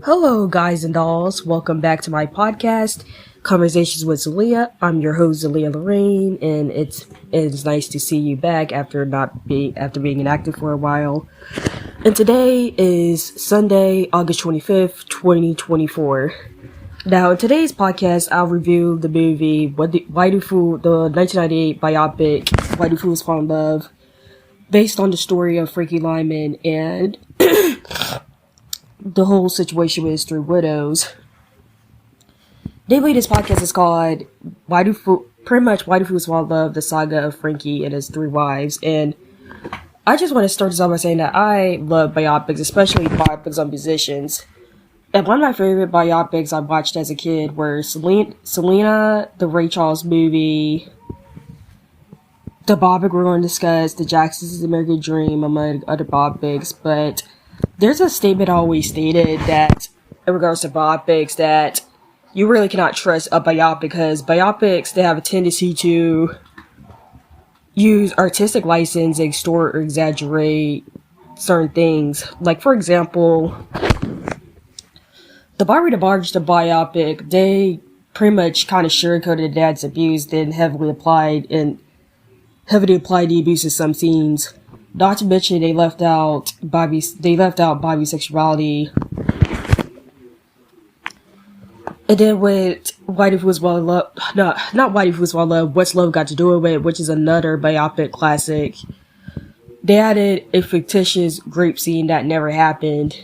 Hello, guys and dolls. Welcome back to my podcast, Conversations with Zalia. I'm your host, Zalia Lorraine, and it's nice to see you back after being inactive for a while. And today is Sunday, August 25th, 2024. Now, in today's podcast, I'll review the movie the 1998 biopic Why Do Fools Fall in Love, based on the story of Frankie Lymon and the whole situation with his three widows. Namely, this podcast is called Why Do Fools Fall in Love, the saga of Frankie and his three wives. And I just want to start this off by saying that I love biopics, especially biopics on musicians. And one of my favorite biopics I watched as a kid were Selena, the Ray Charles movie, the biopic we're going to discuss, The Jacksons' American Dream, among other biopics. But there's a statement I always stated that, in regards to biopics, that you really cannot trust a biopic because biopics, they have a tendency to use artistic license, extort, or exaggerate certain things. Like, for example, the Barbie the Barge, the biopic, they pretty much kind of sugarcoated dad's abuse, then heavily applied the abuse in some scenes. Not to mention, they left out Bobby's sexuality. And then with Why Do Fools Fall in Love, not Why Do Fools Fall in Love, What's Love Got to Do with It, which is another biopic classic. They added a fictitious grape scene that never happened.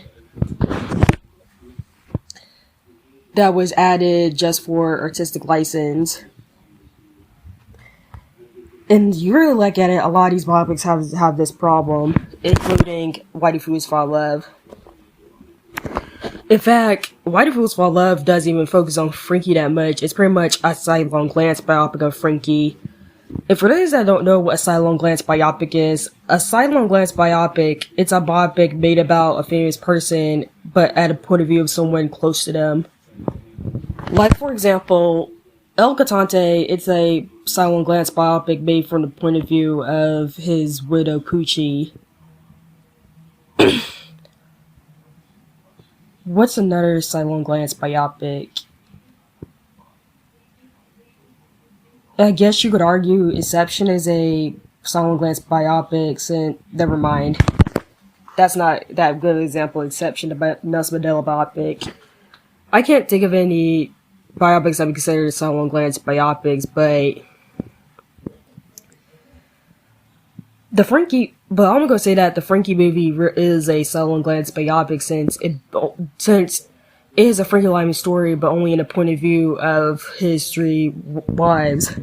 That was added just for artistic license. And you really look at it, a lot of these biopics have this problem, including Why Do Fools Fall in Love. In fact, Why Do Fools Fall in Love doesn't even focus on Frankie that much. It's pretty much a sidelong glance biopic of Frankie. And for those that don't know what a sidelong glance biopic is, a sidelong glance biopic, it's a biopic made about a famous person, but at a point of view of someone close to them. Like, for example, El Cantante, it's a sidelong glance biopic made from the point of view of his widow, Poochie. What's another sidelong glance biopic? I guess you could argue Inception is a sidelong glance biopic, and never mind. That's not that good an example. Inception, the Nelson Mandela biopic. I can't think of any biopics that we consider sidelong glance biopics, but I'm gonna say that the Frankie movie is a sidelong glance biopic since it is a Frankie Lymon story, but only in the point of view of his three wives.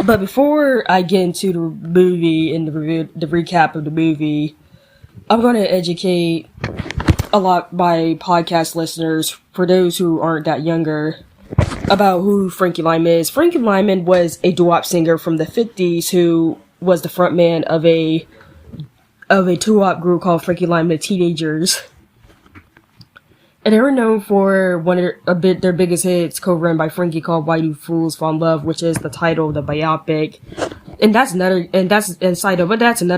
But before I get into the movie and the recap of the movie, I'm gonna educate a lot my podcast listeners, for those who aren't that younger, about who Frankie Lymon is. Frankie Lymon was a doo-wop singer from the 50s who was the frontman of a doo-wop group called Frankie Lymon the Teenagers. And they were known for their biggest hits, co-written by Frankie, called Why Do Fools Fall in Love, which is the title of the biopic. And that's another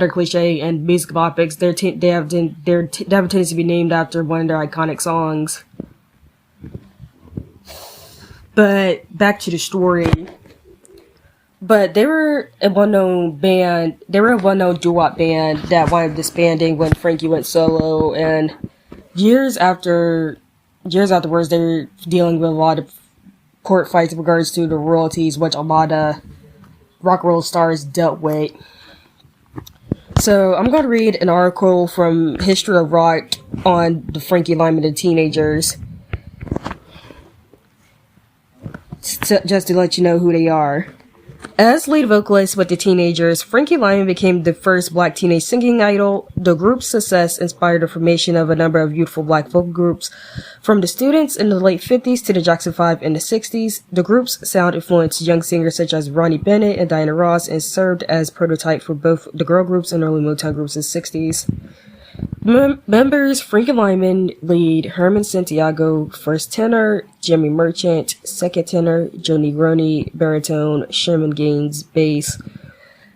cliche. And music biopics, they have a tendency to be named after one of their iconic songs. But back to the story. But they were a well-known band. They were a well-known doo-wop band that wound up disbanding when Frankie went solo. And years afterwards, they were dealing with a lot of court fights in regards to the royalties, which a lot of rock and roll stars dealt with. So I'm going to read an article from History of Rock on the Frankie Lymon and Teenagers, just to let you know who they are. As lead vocalist with the Teenagers, Frankie Lymon became the first black teenage singing idol. The group's success inspired the formation of a number of youthful black vocal groups, from the Students in the late 50s to the Jackson 5 in the 60s. The group's sound influenced young singers such as Ronnie Bennett and Diana Ross, and served as prototype for both the girl groups and early Motown groups in the 60s. Members Frankie Lymon lead, Herman Santiago first tenor, Jimmy Merchant second tenor, Joe Negroni baritone, Sherman Gaines bass,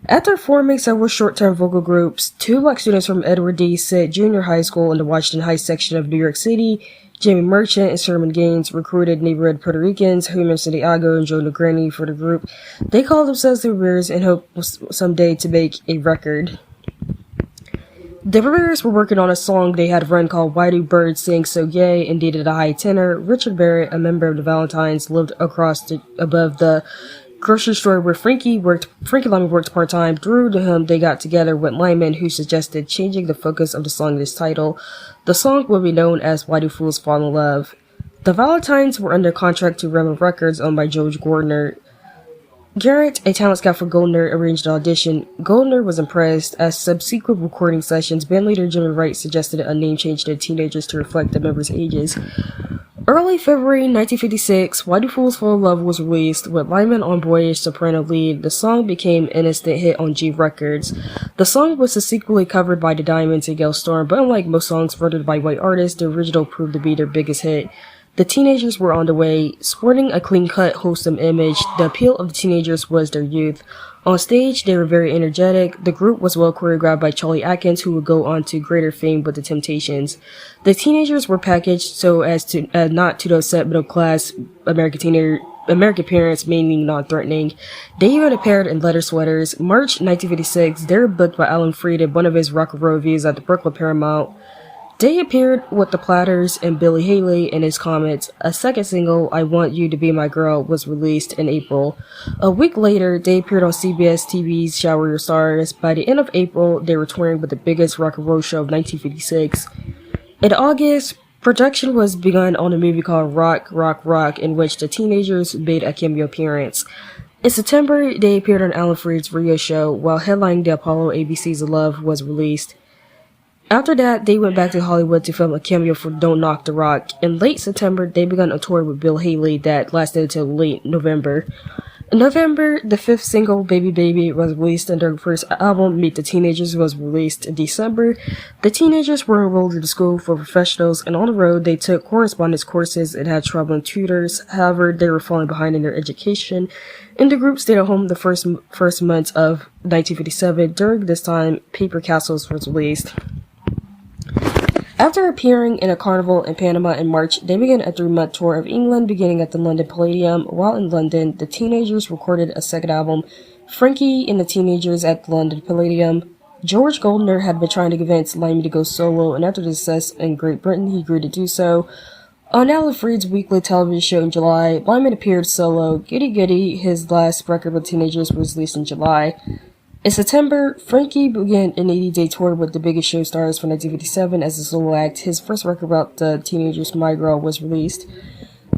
After forming several short-term vocal groups, two black students from Edward D. Sid Junior High School in the Washington Heights section of New York City, Jamie Merchant and Sherman Gaines, recruited neighborhood Puerto Ricans, Herman Santiago and Joe Negrini for the group. They called themselves the Rivers and hoped someday to make a record. The Rivers were working on a song they had run called Why Do Birds Sing So Gay and dated a high tenor. Richard Barrett, a member of the Valentines, lived above the grocery store where Frankie Lymon worked part-time. Through to him, they got together with Lymon, who suggested changing the focus of the song to this title. The song will be known as Why Do Fools Fall in Love. The Valentines were under contract to Rebel Records, owned by George Gardner. Garrett, a talent scout for Goldner, arranged an audition. Goldner was impressed. As subsequent recording sessions, bandleader Jimmy Wright suggested a name change to the teenagers to reflect the members' ages. Early February 1956, Why Do Fools Fall in Love was released, with Lymon on boyish soprano lead. The song became an instant hit on G Records. The song was subsequently covered by the Diamonds and Gail Storm, but unlike most songs written by white artists, the original proved to be their biggest hit. The teenagers were on the way, sporting a clean-cut, wholesome image. The appeal of the teenagers was their youth. On stage, they were very energetic. The group was well choreographed by Charlie Atkins, who would go on to greater fame with the Temptations. The teenagers were packaged so as to not to upset middle-class American parents, mainly non-threatening. They even appeared in leather sweaters. March 1956, they were booked by Alan Freed in one of his rock and roll reviews at the Brooklyn Paramount. They appeared with the Platters and Billy Haley in his comments. A second single, I Want You to Be My Girl, was released in April. A week later, they appeared on CBS TV's Shower Your Stars. By the end of April, they were touring with the biggest rock and roll show of 1956. In August, production was begun on a movie called Rock, Rock, Rock, in which the teenagers made a cameo appearance. In September, they appeared on Alan Freed's radio show, while headlining the Apollo ABC's Love was released. After that, they went back to Hollywood to film a cameo for Don't Knock the Rock. In late September, they began a tour with Bill Haley that lasted until late November. In November, the fifth single, Baby Baby, was released, and their first album, Meet the Teenagers, was released in December. The teenagers were enrolled into school for professionals, and on the road, they took correspondence courses and had troubling tutors. However, they were falling behind in their education, and the group stayed at home the first months of 1957. During this time, Paper Castles was released. After appearing in a carnival in Panama in March, they began a 3-month tour of England, beginning at the London Palladium. While in London, the teenagers recorded a second album, Frankie and the Teenagers at the London Palladium. George Goldner had been trying to convince Lymon to go solo, and after the success in Great Britain, he agreed to do so. On Alan Freed's weekly television show in July, Lymon appeared solo. Goody Goody, his last record with teenagers, was released in July. In September, Frankie began an 80-day tour with the biggest show stars for 1957 as a solo act. His first record about the teenagers, My Girl, was released.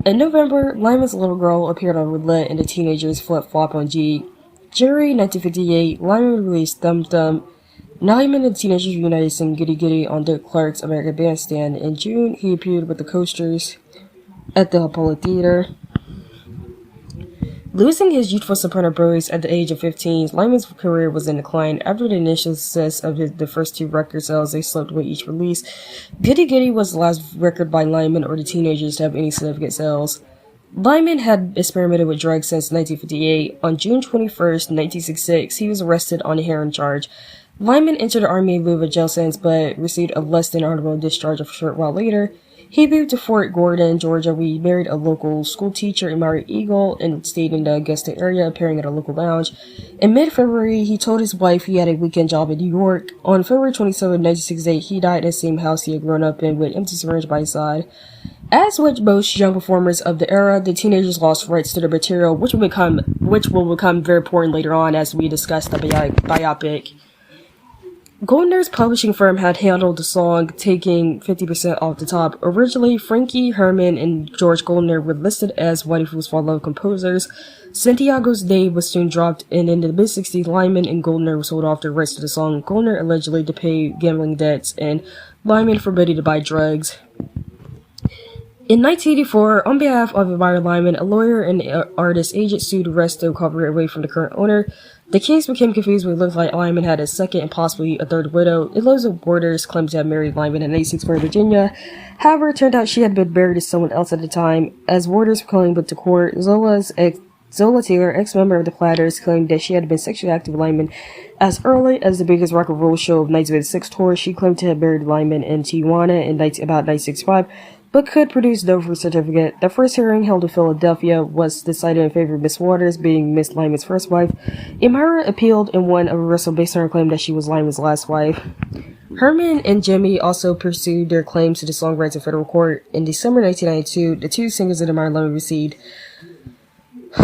In November, Lymon's Little Girl appeared on Roulette and the teenagers Flip Flop on G. January 1958, Lymon released Thumb Thumb. Lymon and the teenagers reunited singing Goody Goody on Dick Clark's American Bandstand. In June, he appeared with the Coasters at the Apollo Theater. Losing his youthful soprano voice at the age of 15, Lymon's career was in decline. After the initial success of the first two record sales, they slipped with each release. Goody Goody was the last record by Lymon or the teenagers to have any significant sales. Lymon had experimented with drugs since 1958. On June 21st, 1966, he was arrested on a heroin charge. Lymon entered the Army in lieu of a jail sentence, but received a less than honorable discharge a short while later. He moved to Fort Gordon, Georgia, where he married a local school teacher, Mary Eagle, and stayed in the Augusta area, appearing at a local lounge. In mid-February, he told his wife he had a weekend job in New York. On February 27, 1968, he died in the same house he had grown up in, with an empty syringe by his side. As with most young performers of the era, the teenagers lost rights to their material, which will become very important later on as we discuss the biopic. Goldner's publishing firm had handled the song, taking 50% off the top. Originally, Frankie, Herman, and George Goldner were listed as Why Do Fools Fall in Love composers. Santiago's name was soon dropped, and in the mid-60s, Lymon and Goldner sold off the rights to the song. Goldner allegedly to pay gambling debts, and Lymon forbidden to buy drugs. In 1984, on behalf of Admirer Lymon, a lawyer and artist agent sued the rest of the copyright away from the current owner. The case became confused when it looked like Lymon had a second and possibly a third widow. Elizabeth Borders claimed to have married Lymon in 1864 Virginia. However, it turned out she had been married to someone else at the time. As Borders proclaimed with the court, Zola's Zola Taylor, ex-member of the Platters, claimed that she had been sexually active with Lymon as early as the Biggest Rock and Roll Show of 1986 tour. She claimed to have married Lymon in Tijuana in about 1965, but could produce no birth certificate. The first hearing, held in Philadelphia, was decided in favor of Miss Waters, being Miss Lyman's first wife. Amira appealed and won a reversal based on her claim that she was Lyman's last wife. Herman and Jimmy also pursued their claims to the song rights in federal court. In December 1992, the two singers of Amira Lymon received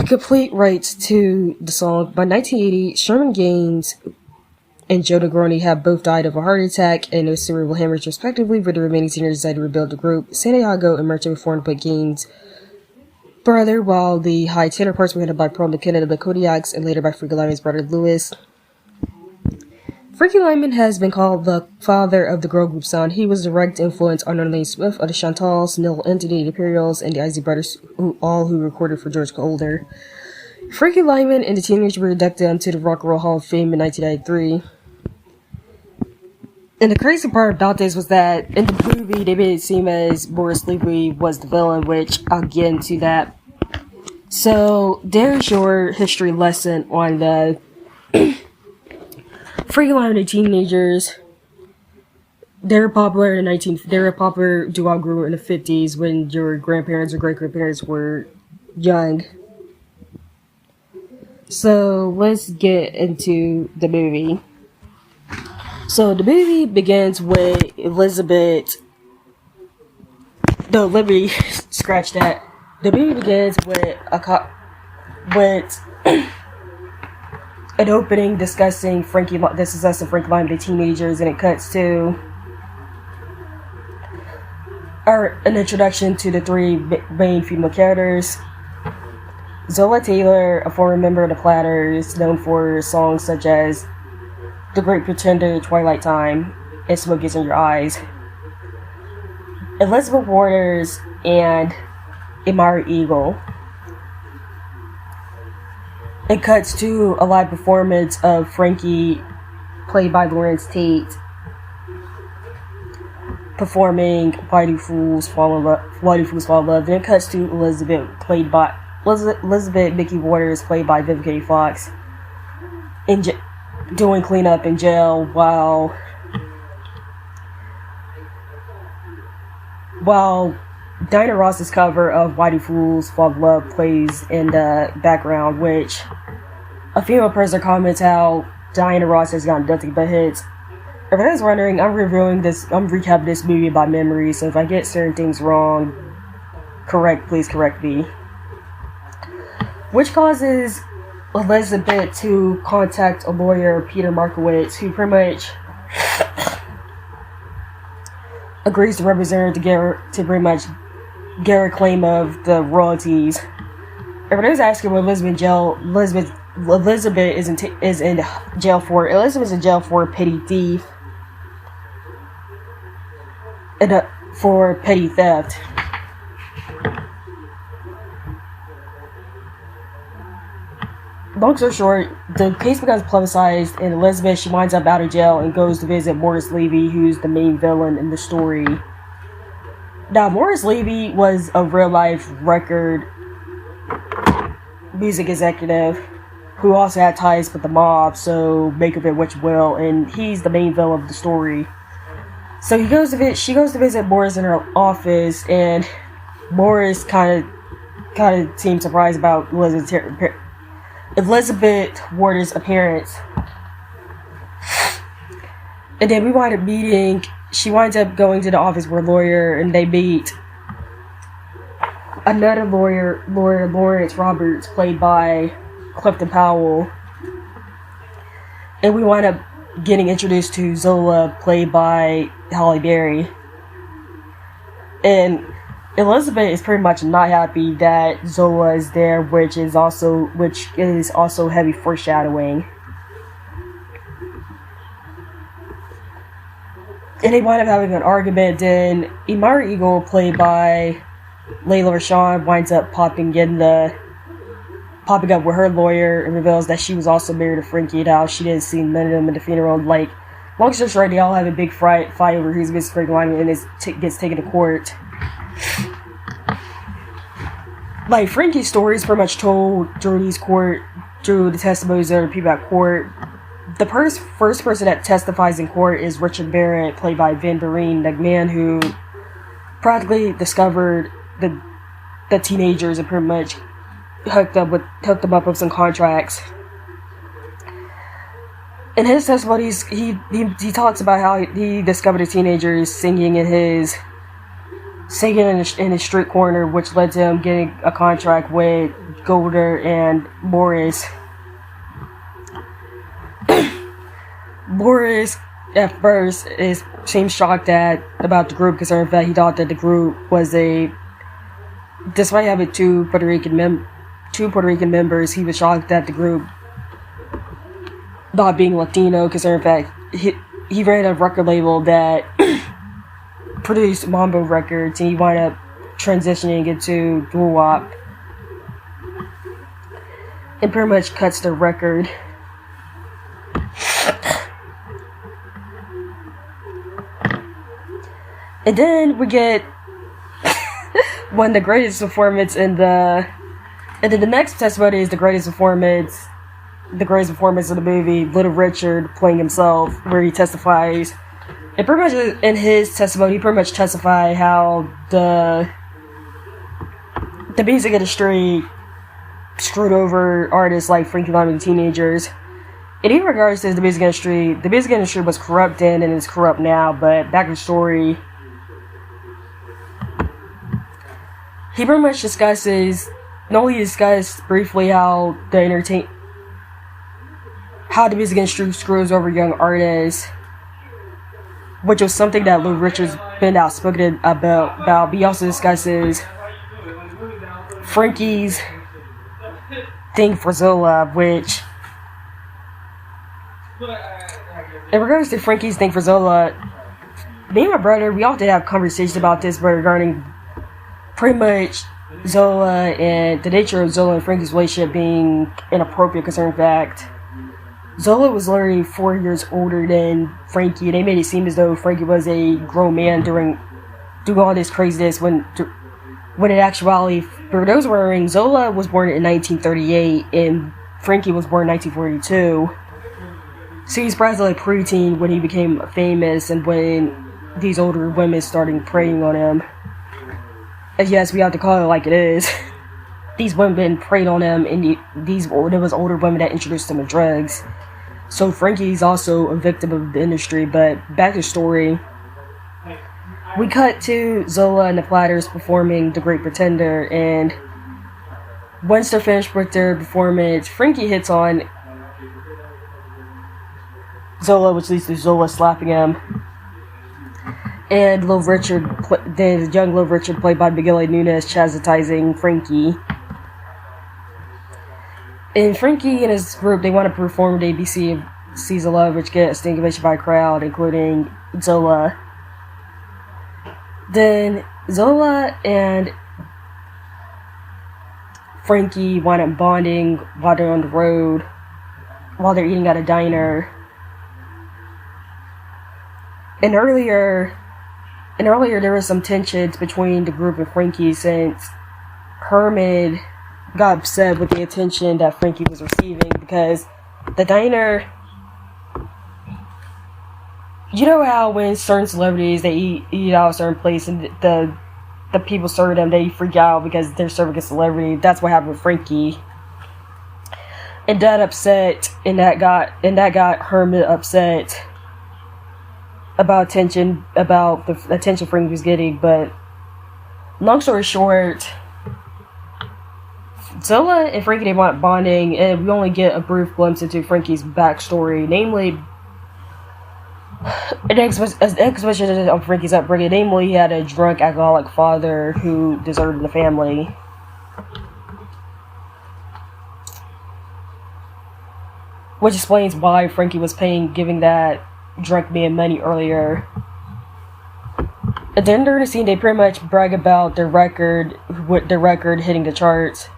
complete rights to the song. By 1980, Sherman Gaines and Joe Negroni have both died of a heart attack and a cerebral hemorrhage respectively, but the remaining singers decided to rebuild the group. Santiago and Merchant formed by Gaines' brother, while the high tenor parts were headed by Pearl McKenna of the Kodiaks and later by Frankie Lymon's brother Louis. Frankie Lymon has been called the father of the girl group sound. He was a direct influence on Arlene Swift of the Chantals, Neil Entity, the Imperials, and the Isley Brothers, who recorded for George Holder. Frankie Lymon and the Teenagers were inducted into the Rock and Roll Hall of Fame in 1993. And the crazy part about this was that in the movie, they made it seem as Boris Levy was the villain, which I'll get into that. So, there's your history lesson on the Frankie Lymon and the Teenagers. They're a popular duo group in the 50s when your grandparents or great-grandparents were young. So, let's get into the movie. So, the movie begins with Elizabeth. No, let me scratch that. The movie begins with an opening discussing the success of Frankie Lymon, the Teenagers, and it cuts to an introduction to the three main female characters. Zola Taylor, a former member of the Platters, known for songs such as The Great Pretender, Twilight Time, and Smoke Gets in Your Eyes. Elizabeth Waters and Amira Eagle. It cuts to a live performance of Frankie, played by Lawrence Tate, performing Why Do Fools Fall in Love. Then it cuts to Elizabeth Mickey Waters, played by Vivica A. Fox, doing cleanup in jail while Diana Ross's cover of Why Do Fools Fall in Love plays in the background, which a female person comments how Diana Ross has gotten nothing but hits. If anyone's wondering, I'm recapping this movie by memory, so if I get certain things wrong, please correct me. Which causes Elizabeth to contact a lawyer, Peter Markowitz, who pretty much agrees to represent her to pretty much get her claim of the royalties. Everybody's asking what Elizabeth is in jail for. Elizabeth is in jail for petty thief and for petty theft. Long story short, the case becomes publicized, and Elizabeth, she winds up out of jail and goes to visit Morris Levy, who's the main villain in the story. Now, Morris Levy was a real-life record music executive who also had ties with the mob, so make of it what you will, and he's the main villain of the story. So she goes to visit Morris in her office, and Morris kind of seems surprised about Elizabeth Waters' appearance. And then we wind up meeting, she winds up going to the office for a lawyer, and they meet another lawyer, Lawrence Roberts, played by Clifton Powell. And we wind up getting introduced to Zola, played by Halle Berry. And Elizabeth is pretty much not happy that Zola is there, which is also heavy foreshadowing. And they wind up having an argument. Then Amira Eagle, played by Layla Rashawn, winds up popping up with her lawyer and reveals that she was also married to Frankie and how she didn't see none of them in the funeral. Like, long story short, they all have a big fight over who's Mrs. Frankie Lymon, and gets taken to court. like, Frankie's story is pretty much told through the testimonies of the people at court. The first person that testifies in court is Richard Barrett, played by Van Buren, the man who practically discovered the teenagers and pretty much hooked them up with some contracts. In his testimonies, he talks about how he discovered the teenagers singing in his street corner, which led to him getting a contract with Golder and Morris. Morris, at first, seemed shocked about the group, because in fact he thought that the group was despite having two Puerto Rican members, he was shocked that the group not being Latino, because in fact he ran a record label that produced Mambo records, and he wound up transitioning into doo-wop and pretty much cuts the record. And then we get one of the greatest performance and then the next testimony is the greatest performance of the movie, Little Richard playing himself, where he testifies. And pretty much in his testimony, he pretty much testified how the music industry screwed over artists like Frankie Lymon and teenagers. And in regards to the music industry was corrupt then and is corrupt now, but back in the story, he pretty much discusses briefly how the music industry screws over young artists, which was something that Lou Richard's been outspoken about. But he also discusses Frankie's thing for Zola, which, in regards to Frankie's thing for Zola, me and my brother, we often have conversations about this, but regarding pretty much Zola and the nature of Zola and Frankie's relationship being inappropriate, because in fact Zola was literally 4 years older than Frankie, and they made it seem as though Frankie was a grown man doing all this craziness, when in actuality, for those wondering, Zola was born in 1938 and Frankie was born in 1942. So he's practically a preteen when he became famous and when these older women started preying on him. And yes, we have to call it like it is. These women preyed on him, and there was older women that introduced him to drugs. So Frankie's also a victim of the industry. But back to the story, we cut to Zola and the Platters performing The Great Pretender, and once they're finished with their performance, Frankie hits on Zola, which leads to Zola slapping him. And the young Little Richard, played by Miguel Núñez, chastising Frankie. And Frankie and his group, they want to perform the ABC of Seas of Love, which get a standing ovation by a crowd, including Zola. Then Zola and Frankie wind up bonding while they're on the road, while they're eating at a diner. And earlier there was some tensions between the group and Frankie, since Herman got upset with the attention that Frankie was receiving, because the diner, you know how when certain celebrities, they eat out a certain place and the people serve them, they freak out because they're serving a celebrity. That's what happened with Frankie. And that got Herman upset about the attention Frankie was getting. But long story short, Zola and Frankie, they want bonding, and we only get a brief glimpse into Frankie's backstory, namely an exposition of Frankie's upbringing. Namely, he had a drunk alcoholic father who deserted the family. Which explains why Frankie was giving that drunk man money earlier. And then during the scene, they pretty much brag about their record, with their record hitting the charts.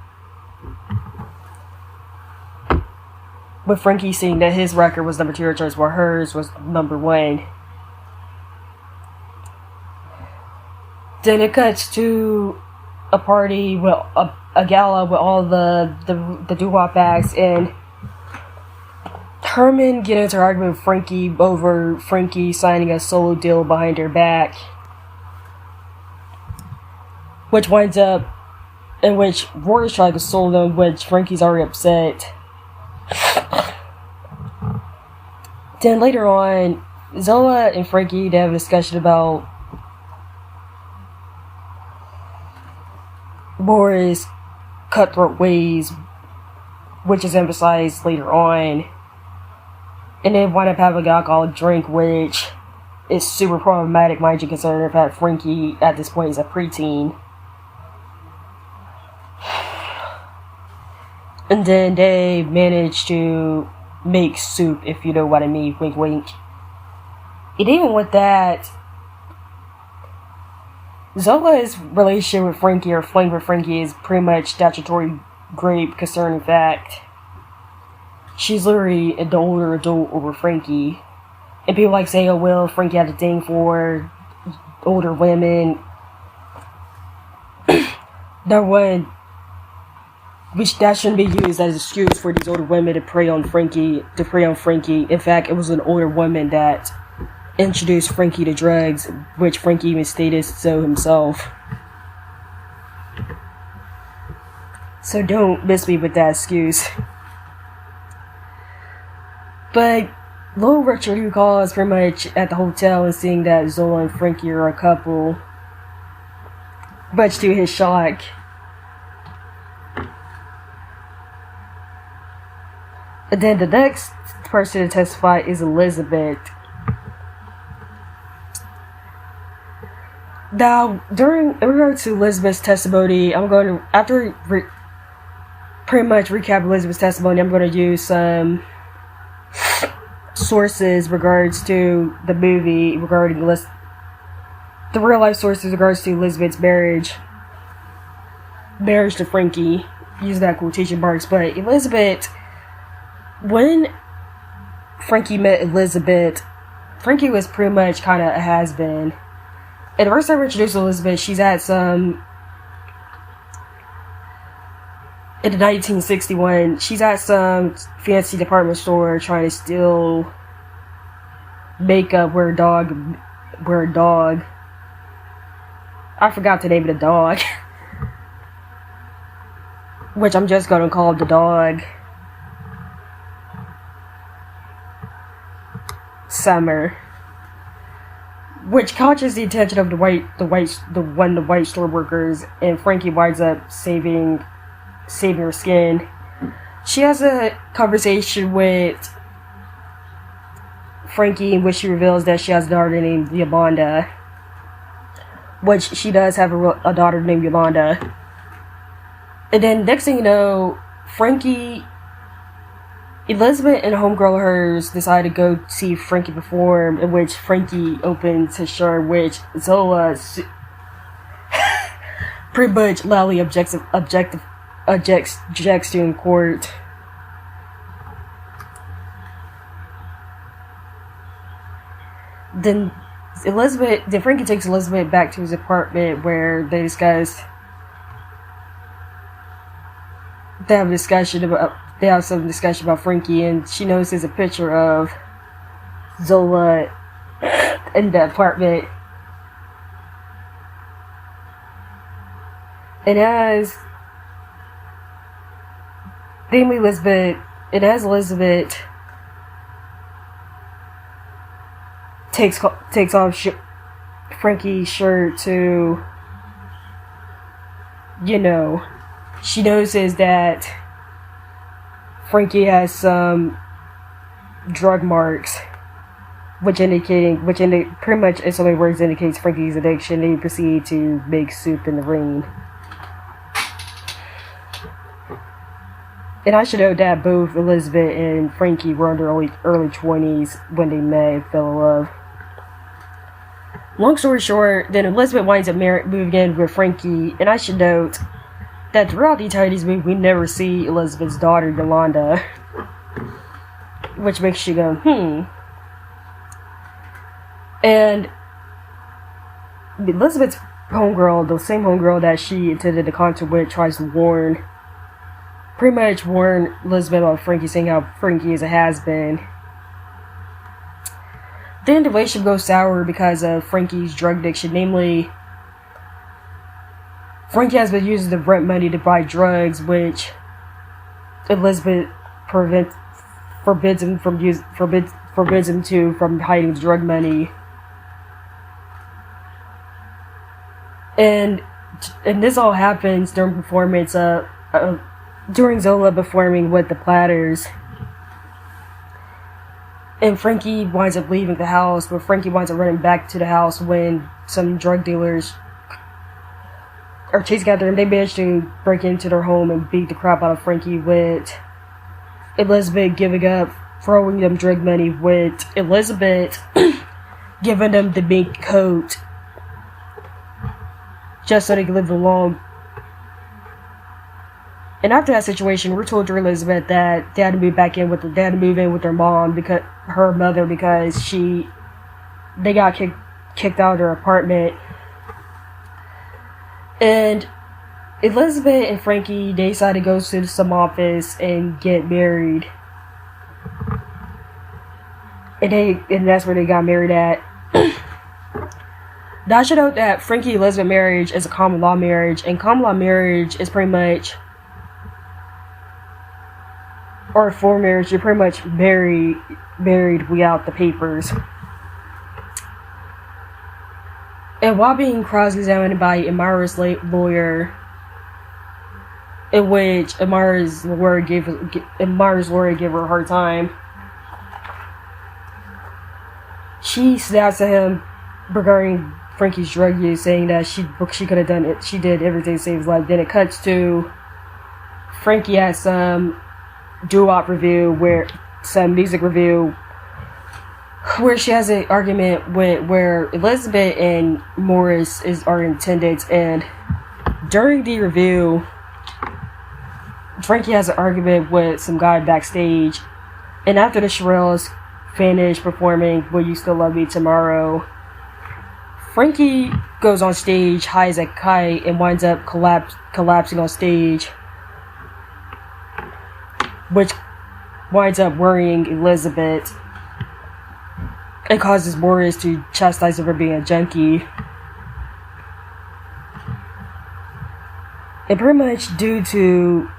With Frankie seeing that his record was number 2 on the charts, while hers was number 1. Then it cuts to a party with a a gala with all the doo-wop acts, and Herman get into an argument with Frankie over Frankie signing a solo deal behind her back, which winds up in which Roy's trying to console them, which Frankie's already upset. Then later on, Zola and Frankie, they have a discussion about Roy's cutthroat ways, which is emphasized later on. And they wind up having an alcoholic drink, which is super problematic, mind you, considering the fact Frankie at this point is a preteen. And then they manage to make soup, if you know what I mean, wink wink. And even with that, Zola's relationship with Frankie, or flame with Frankie, is pretty much statutory rape, concerning the fact she's literally the older adult over Frankie. And people like say, oh well, Frankie had a thing for older women. That shouldn't be used as an excuse for these older women to prey on Frankie. In fact, it was an older woman that introduced Frankie to drugs, which Frankie even stated so himself. So don't miss me with that excuse. But little Richard, who calls pretty much at the hotel and seeing that Zola and Frankie are a couple, much to his shock. And then the next person to testify is Elizabeth. Now, in regard to Elizabeth's testimony, I'm going to, pretty much recap Elizabeth's testimony, I'm going to use some sources regards to the movie, regarding the real life sources regards to Elizabeth's marriage to Frankie. Use that quotation marks, but Elizabeth, when Frankie met Elizabeth, Frankie was pretty much kind of a has-been. And the first time we introduced Elizabeth, she's at in 1961, she's at some fancy department store trying to steal makeup, wear a dog. I forgot the name of the dog. Which I'm just gonna call the dog Summer. Which catches the attention of the white store workers, and Frankie winds up saving her skin. She has a conversation with Frankie in which she reveals that she has a daughter named Yolanda. Which she does have a daughter named Yolanda. And then next thing you know, Elizabeth and a homegirl of hers decide to go see Frankie perform, in which Frankie opens his shirt, which Zola pretty much loudly objects to in court. Then Frankie takes Elizabeth back to his apartment where they have some discussion about Frankie, and she notices a picture of Zola in the apartment. And as Elizabeth takes off Frankie's shirt to, she notices that Frankie has some drug marks, which pretty much in so many words indicates Frankie's addiction. They proceed to make soup in the rain. And I should note that both Elizabeth and Frankie were in their early 20s when they met and fell in love. Long story short, then Elizabeth winds up moving in with Frankie, and I should note that throughout the entirety of this movie, we never see Elizabeth's daughter, Yolanda. Which makes you go, And Elizabeth's homegirl, the same homegirl that she attended the concert with, tries to pretty much warn Elizabeth about Frankie, saying how Frankie is a has-been. Then the relationship goes sour because of Frankie's drug addiction. Namely, Frankie has been using the rent money to buy drugs, which Elizabeth forbids him from hiding the drug money. And this all happens during performance during Zola performing with the Platters. And Frankie winds up leaving the house, but Frankie winds up running back to the house when some drug dealers are chasing after him. They manage to break into their home and beat the crap out of Frankie, with Elizabeth giving up, throwing them drug money, with Elizabeth giving them the mink coat just so they can live alone. And after that situation, we're told to Elizabeth that they had to move in with their mom, because her mother, because they got kicked out of their apartment. And Elizabeth and Frankie, they decided to go to some office and get married. And that's where they got married at. Now I should note that Frankie Elizabeth marriage is a common law marriage, and common law marriage is pretty much, or for marriage, you're pretty much married without the papers. And while being cross-examined by Amara's lawyer, in which Amara's lawyer gave her a hard time, she snaps at him regarding Frankie's drug use, saying that she could have done it. She did everything to save his life. Then it cuts to Frankie at some doo-wop review, some music review, where she has an argument where Elizabeth and Morris are in attendance. And during the review, Frankie has an argument with some guy backstage. And after the Shirelles finish performing Will You Still Love Me Tomorrow, Frankie goes on stage high as a kite and winds up collapsing on stage, which winds up worrying Elizabeth and causes Morris to chastise her for being a junkie. And pretty much due to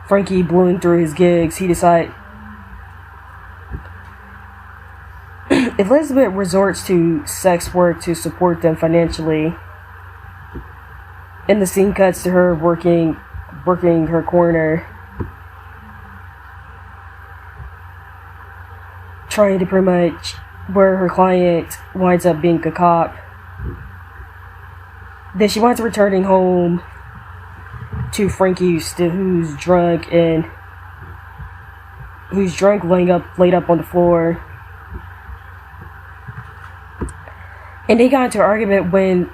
Frankie blowing through his gigs, he decides Elizabeth resorts to sex work to support them financially. And the scene cuts to her working her corner, trying to pretty much, where her client winds up being a cop. Then she winds up returning home to Frankie, who's drunk laid up on the floor. And they got into an argument when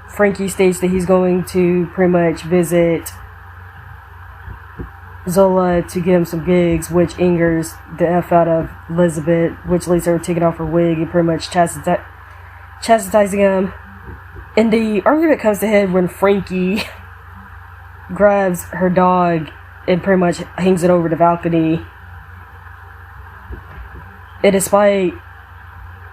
Frankie states that he's going to pretty much visit Zola to get him some gigs, which angers the F out of Elizabeth, which leads her taking off her wig and pretty much chastising him. And the argument comes to head when Frankie grabs her dog and pretty much hangs it over the balcony. And despite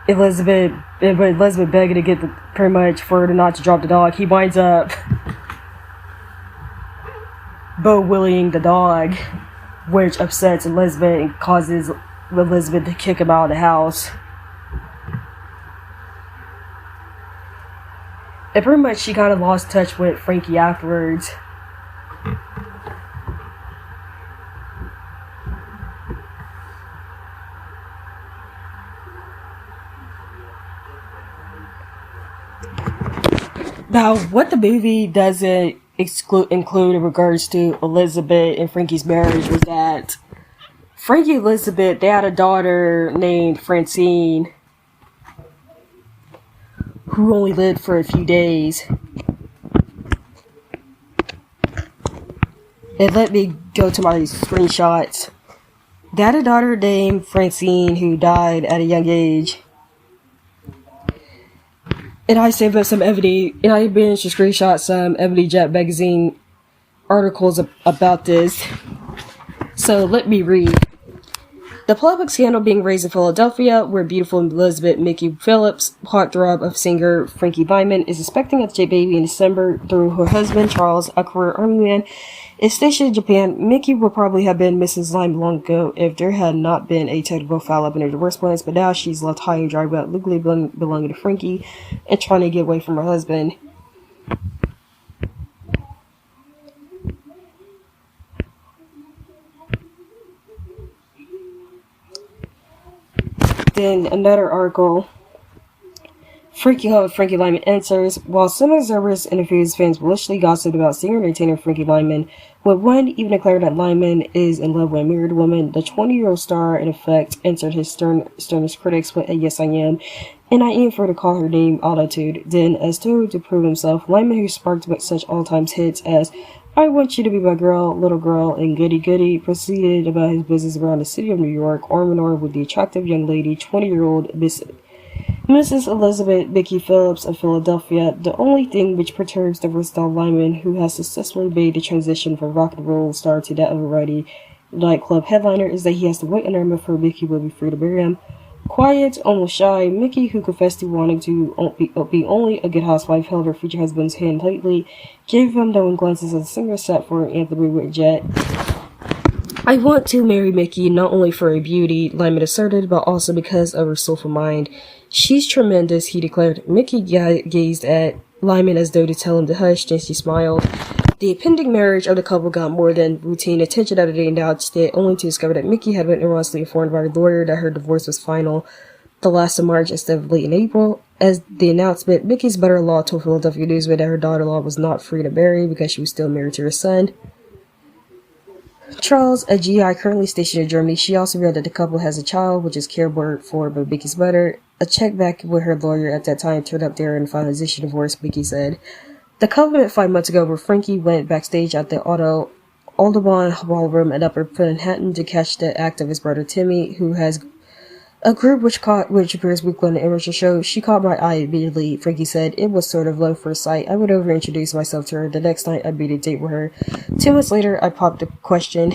Elizabeth begging to get pretty much for her not to drop the dog, he winds up bow-willying the dog, which upsets Elizabeth and causes Elizabeth to kick him out of the house. And pretty much she kind of lost touch with Frankie afterwards. Now, what the movie doesn't include in regards to Elizabeth and Frankie's marriage was that Frankie and Elizabeth, they had a daughter named Francine, who only lived for a few days. And let me go to my screenshots. They had a daughter named Francine who died at a young age. And I saved up some Ebony, and I managed to screenshot some Ebony Jet magazine articles about this. So let me read. The public scandal being raised in Philadelphia, where beautiful Elizabeth Mickey Phillips, heartthrob of singer Frankie Lymon, is expecting a baby in December through her husband Charles, a career army man, is stationed in Japan. Mickey would probably have been Mrs. Lymon long ago if there had not been a technical foul up in her divorce plans, but now she's left high and dry without legally belonging to Frankie and trying to get away from her husband. Then another article. Frankie Lymon answers. While some observers and a few fans maliciously gossiped about singer and entertainer Frankie Lymon, with one even declared that Lymon is in love with a married woman, the 20-year-old star, in effect, answered his sternest critics with a "yes, I am," and I aim for to call her name altitude. Then, as though to prove himself, Lymon, who sparked such all-time hits as "I Want You to Be My Girl," "Little Girl," and "Goody Goody," proceeded about his business around the city of New York, arm in arm with the attractive young lady, 20-year-old Mrs. Elizabeth Mickey Phillips of Philadelphia. The only thing which perturbs the versatile Lymon, who has successfully made the transition from rock and roll star to that of a variety nightclub headliner, is that he has to wait on her before Mickey will be free to marry him. Quiet, almost shy, Mickey, who confessed to wanting to be only a good housewife, held her future husband's hand tightly, gave him knowing glances as the singer sat for an anthem with Jet. "I want to marry Mickey, not only for her beauty," Lymon asserted, but also because of her soulful mind. "She's tremendous," he declared. Mickey gazed at Lymon as though to tell him to hush, then she smiled. The impending marriage of the couple got more than routine attention after they announced it, only to discover that Mickey had been erroneously informed by her lawyer that her divorce was final the last of March instead of late in April. As the announcement, Mickey's mother-in-law told Philadelphia Newsman that her daughter-in-law was not free to marry because she was still married to her son. Charles, a GI currently stationed in Germany, she also revealed that the couple has a child, which is cared for by Mickey's mother. A check back with her lawyer at that time turned up there in finalization divorce, Mickey said. The couple met 5 months ago, where Frankie went backstage at the Audubon Ballroom in Upper Manhattan to catch the act of his brother Timmy, who has a group which appears weekly on the amateur show. "She caught my eye immediately," Frankie said. "It was sort of love first sight. I went over and introduced myself to her. The next night, I made a date with her. 2 months later, I popped the question."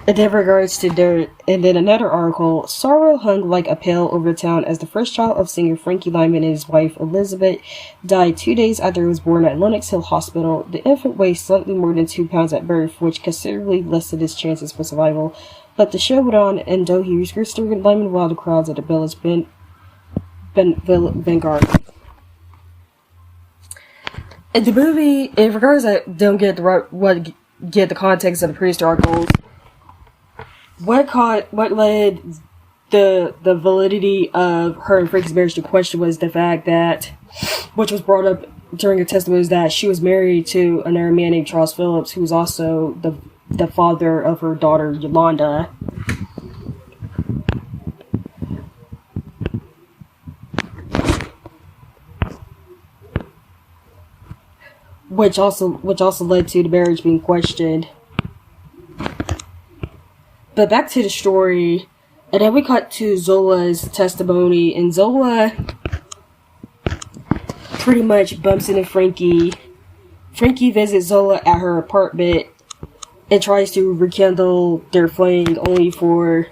And then another article, sorrow hung like a pall over the town as the first child of singer Frankie Lymon and his wife Elizabeth died 2 days after he was born at Lenox Hill Hospital. The infant weighed slightly more than 2 pounds at birth, which considerably lessened his chances for survival. But the show went on, and though he was restored, Lymon wowed the crowds at the Village Vanguard. In the movie, in regards I don't get the context of the previous articles, what led the validity of her and Frankie's marriage to question was the fact that, which was brought up during her testimony, was that she was married to another man named Charles Phillips, who was also the father of her daughter Yolanda. Which also led to the marriage being questioned. But back to the story, and then we cut to Zola's testimony, and Zola pretty much bumps into Frankie. Frankie visits Zola at her apartment and tries to rekindle their flame, only for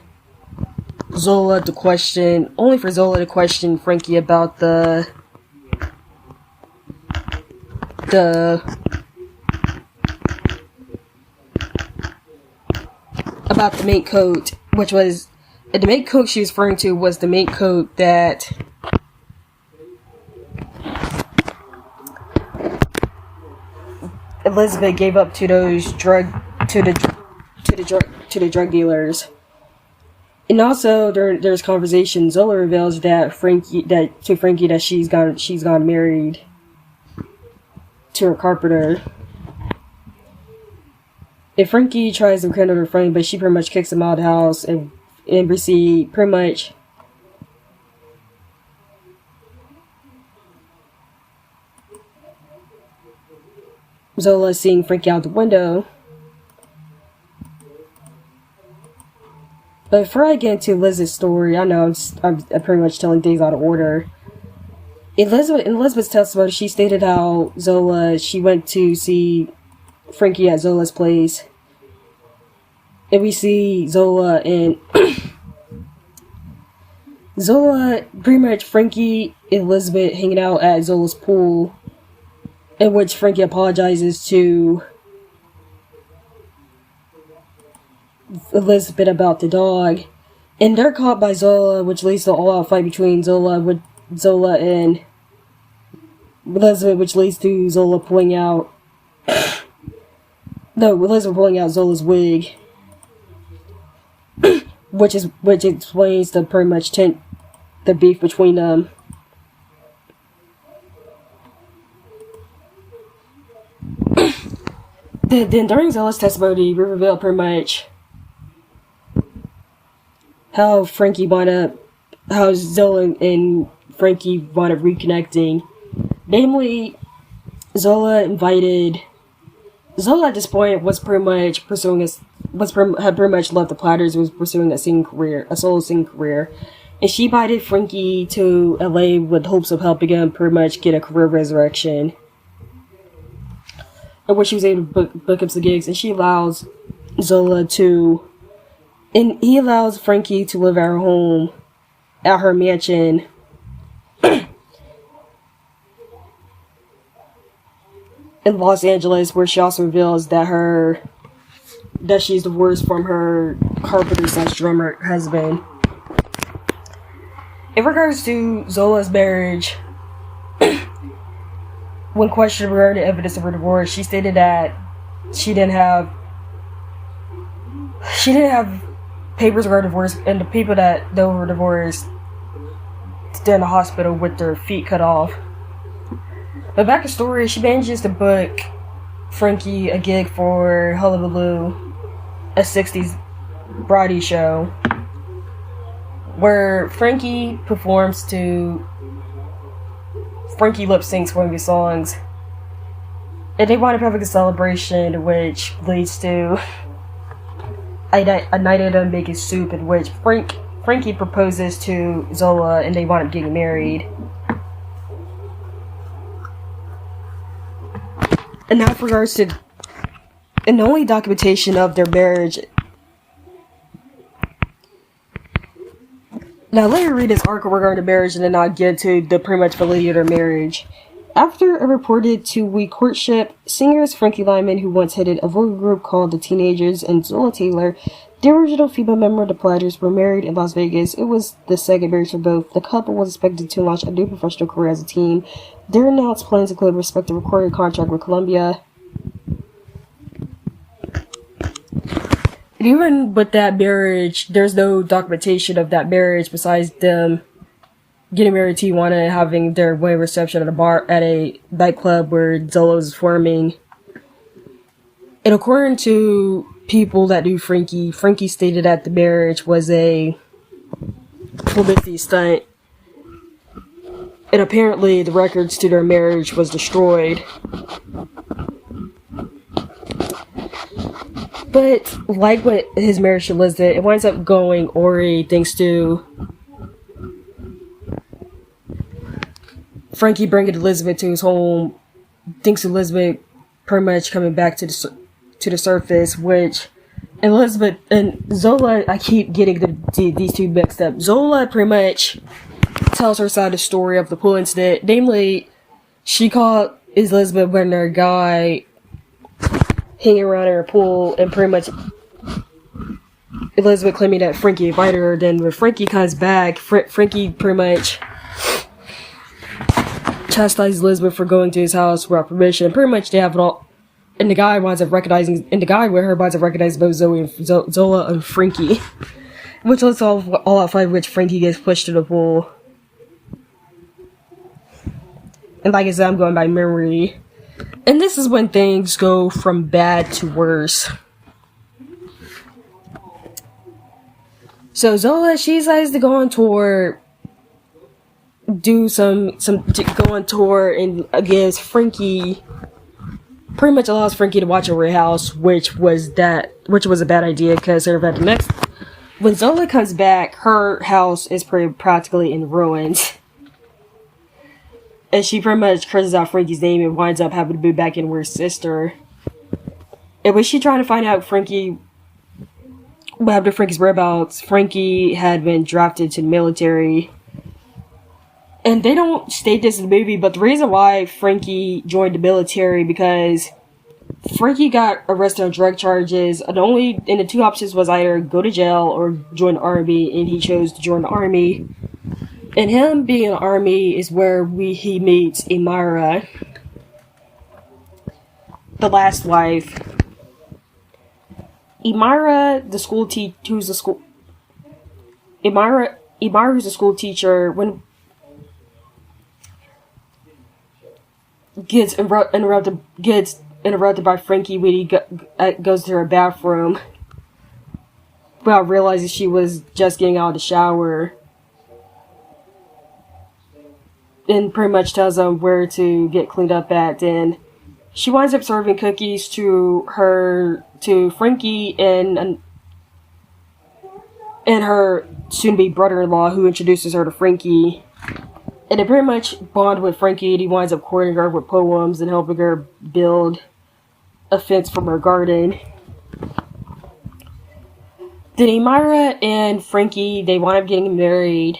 Zola to question Frankie about the mink coat, which was the mink coat she was referring to was the mink coat that Elizabeth gave up to those drug dealers. And also there's conversation. Zola reveals that Frankie that she's gone married to her carpenter. And Frankie tries to rekindle her flame, but she pretty much kicks him out of the house, and NBC pretty much Zola seeing Frankie out the window. But before I get into Liz's story, I know I'm pretty much telling things out of order. In Elizabeth's testimony, she stated how she went to see Frankie at Zola's place. And we see Zola and pretty much Frankie and Elizabeth hanging out at Zola's pool, in which Frankie apologizes to Elizabeth about the dog. And they're caught by Zola, which leads to an all-out fight between Zola and Elizabeth, which leads to Zola pulling out Zola's wig. which explains the pretty much the beef between them. Then during Zola's testimony, we revealed pretty much how Zola and Frankie wound up reconnecting. Namely, Zola at this point was pretty much had pretty much left the Platters and was pursuing a solo singing career. And she invited Frankie to LA with hopes of helping him pretty much get a career resurrection. And where she was able to book up some gigs, and he allows Frankie to live at her home, at her mansion. In Los Angeles, where she also reveals that she's divorced from her carpenter/drummer husband. In regards to Zola's marriage, when questioned regarding the evidence of her divorce, she stated that she didn't have papers regarding divorce, and the people that were divorced stayed in the hospital with their feet cut off. But back to story, she manages to book Frankie a gig for Hullabaloo, a 60s variety show, where Frankie lip syncs one of his songs. And they wind up having a celebration, which leads to a night of them making soup, in which Frankie proposes to Zola and they wind up getting married. And now, with regards to, and the only documentation of their marriage. Now, let me read this article regarding the marriage, and then I'll get to the pretty much validity of their marriage. After a reported 2-week courtship, singers Frankie Lymon, who once headed a vocal group called the Teenagers, and Zola Taylor, the original female member of the Platters, were married in Las Vegas. It was the second marriage for both. The couple was expected to launch a new professional career as a team. Their announced plans include respective recording contract with Columbia. And even with that marriage, there's no documentation of that marriage besides them getting married to Tijuana and having their wedding reception at a nightclub where Zola was performing. And according to people that knew Frankie stated that the marriage was a publicity stunt. And apparently the records to their marriage was destroyed. But like with his marriage to Elizabeth, it winds up going awry thanks to Frankie bringing Elizabeth to his home, thanks to Elizabeth pretty much coming back to the surface, which Elizabeth and Zola, I keep getting these two mixed up. Zola pretty much tells her side of the story of the pool incident. Namely, she caught Elizabeth when her guy hanging around in her pool, and pretty much Elizabeth claiming that Frankie invited her. Then when Frankie comes back, Frankie pretty much chastises Elizabeth for going to his house without permission. Pretty much they have it all. And the guy with her winds up recognizing both Zola and Frankie. Which lets all out fight, which Frankie gets pushed to the pool. And like I said, I'm going by memory. And this is when things go from bad to worse. So Zola, she decides to go on tour. Go on tour and gives Frankie, pretty much allows Frankie to watch over her house, which was a bad idea because When Zola comes back, her house is practically in ruins. And she pretty much curses out Frankie's name and winds up having to move back in with her sister. And when she trying to find out what happened to Frankie's whereabouts, Frankie had been drafted to the military. And they don't state this in the movie, but the reason why Frankie joined the military because Frankie got arrested on drug charges, and the two options was either go to jail or join the army, and he chose to join the army. And him being in the army is where he meets Imira, the last wife. Imira, who's a school teacher, gets interrupted by Frankie when he goes to her bathroom without realizing she was just getting out of the shower, and pretty much tells him where to get cleaned up at. And she winds up serving cookies to Frankie and her soon-to-be brother-in-law, who introduces her to Frankie. And they pretty much bond with Frankie, and he winds up courting her with poems and helping her build a fence from her garden. Then Imira and Frankie, they wind up getting married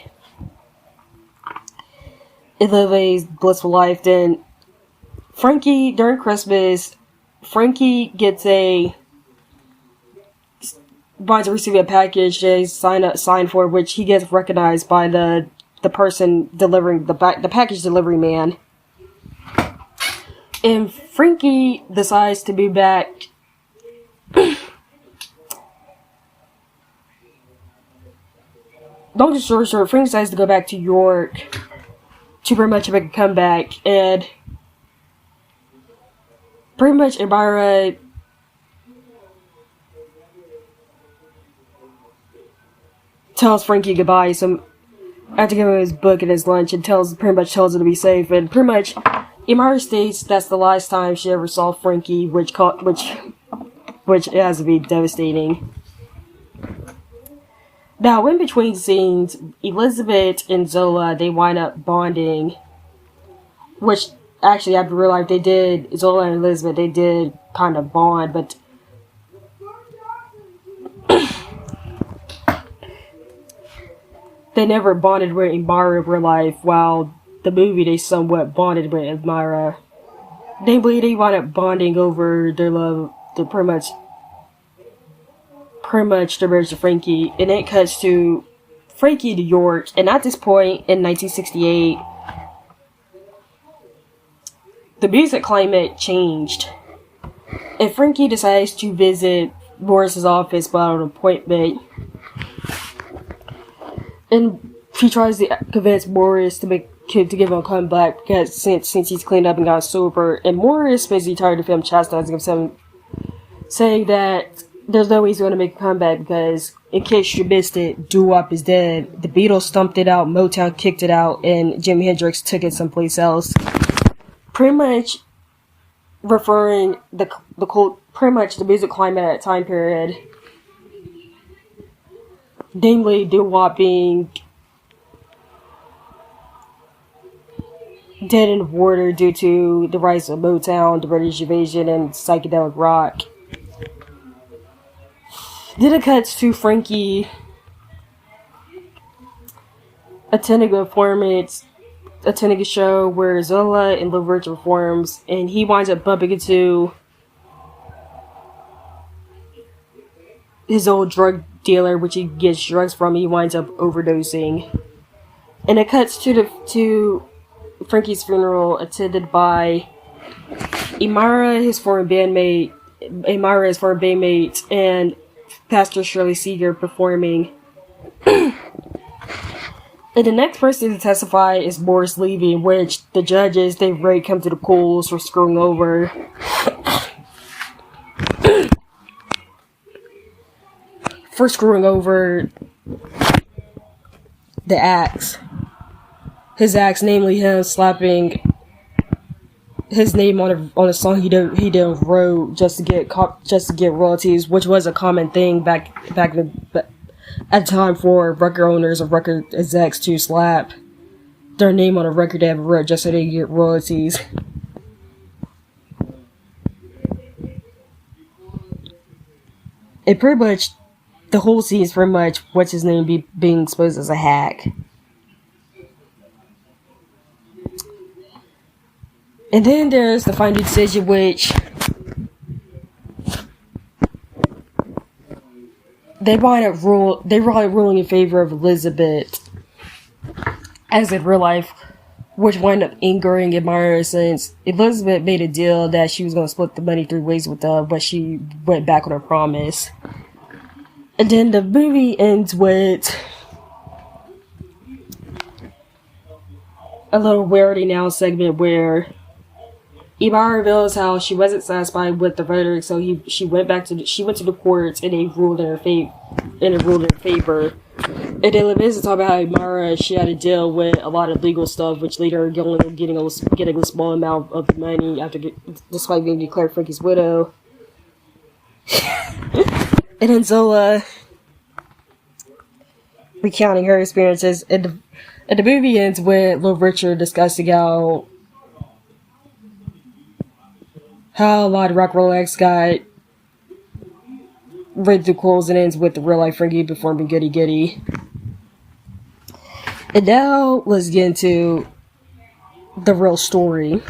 and live a blissful life. Then Frankie, during Christmas, Frankie winds up receiving a package they sign for, which he gets recognized by the person delivering the package delivery man. And Frankie decides to be back. Long story short, Frankie decides to go back to York to pretty much make a comeback, and pretty much Imira tells Frankie goodbye after giving him his book and his lunch, and pretty much tells him to be safe. And pretty much Imira states that's the last time she ever saw Frankie, which has to be devastating. Now, in between scenes, Elizabeth and Zola, they wind up bonding, which actually I have to realize Zola and Elizabeth, they did kind of bond, but they never bonded with Imira in real life, while the movie they somewhat bonded with Imira. They wound up bonding over their love, pretty much their marriage to Frankie, and it cuts to Frankie to York, and at this point, in 1968, the music climate changed, and Frankie decides to visit Morris's office without an appointment. And she tries to convince Morris to give him a comeback because since he's cleaned up and got sober. And Morris is basically tired of him chastising him, saying that there's no way he's going to make a comeback because, in case you missed it, doo-wop is dead. The Beatles stumped it out, Motown kicked it out, and Jimi Hendrix took it someplace else. Pretty much referring pretty much the music climate at that time period. Namely, doo-wop being dead in the water due to the rise of Motown, the British invasion, and psychedelic rock. Then it cuts to Frankie attending a show where Zola and Little Richard performs, and he winds up bumping into his old drug dealer, which he gets drugs from. He winds up overdosing, and it cuts to Frankie's funeral, attended by Imira, his former bandmate, and Pastor Shirley Seeger performing. And the next person to testify is Morris Levy, which the judges, they've already come to the polls for screwing over. The acts. His acts, namely him slapping his name on a song he didn't wrote just to get royalties, which was a common thing back at the time for record owners or record execs to slap their name on a record they haven't wrote just so they get royalties. It pretty much, the whole scene is pretty much what's his name being exposed as a hack. And then there's the final decision, which they wind up ruling in favor of Elizabeth, as in real life, which wound up angering Admirer since Elizabeth made a deal that she was going to split the money 3 ways with them, but she went back on her promise. And then the movie ends with a little Rarity Now segment where Ibarra reveals how she wasn't satisfied with the verdict, so she went to the courts and they ruled in her favor. And then Liz talk about how Ibarra, she had to deal with a lot of legal stuff, which later only getting a small amount of the money despite being declared Frankie's widow. And then Zola recounting her experiences, and the movie ends with Little Richard discussing how a lot of rock Rolex got ridiculed, and ends with the real life Frankie performing Goody Goody. And now let's get into the real story.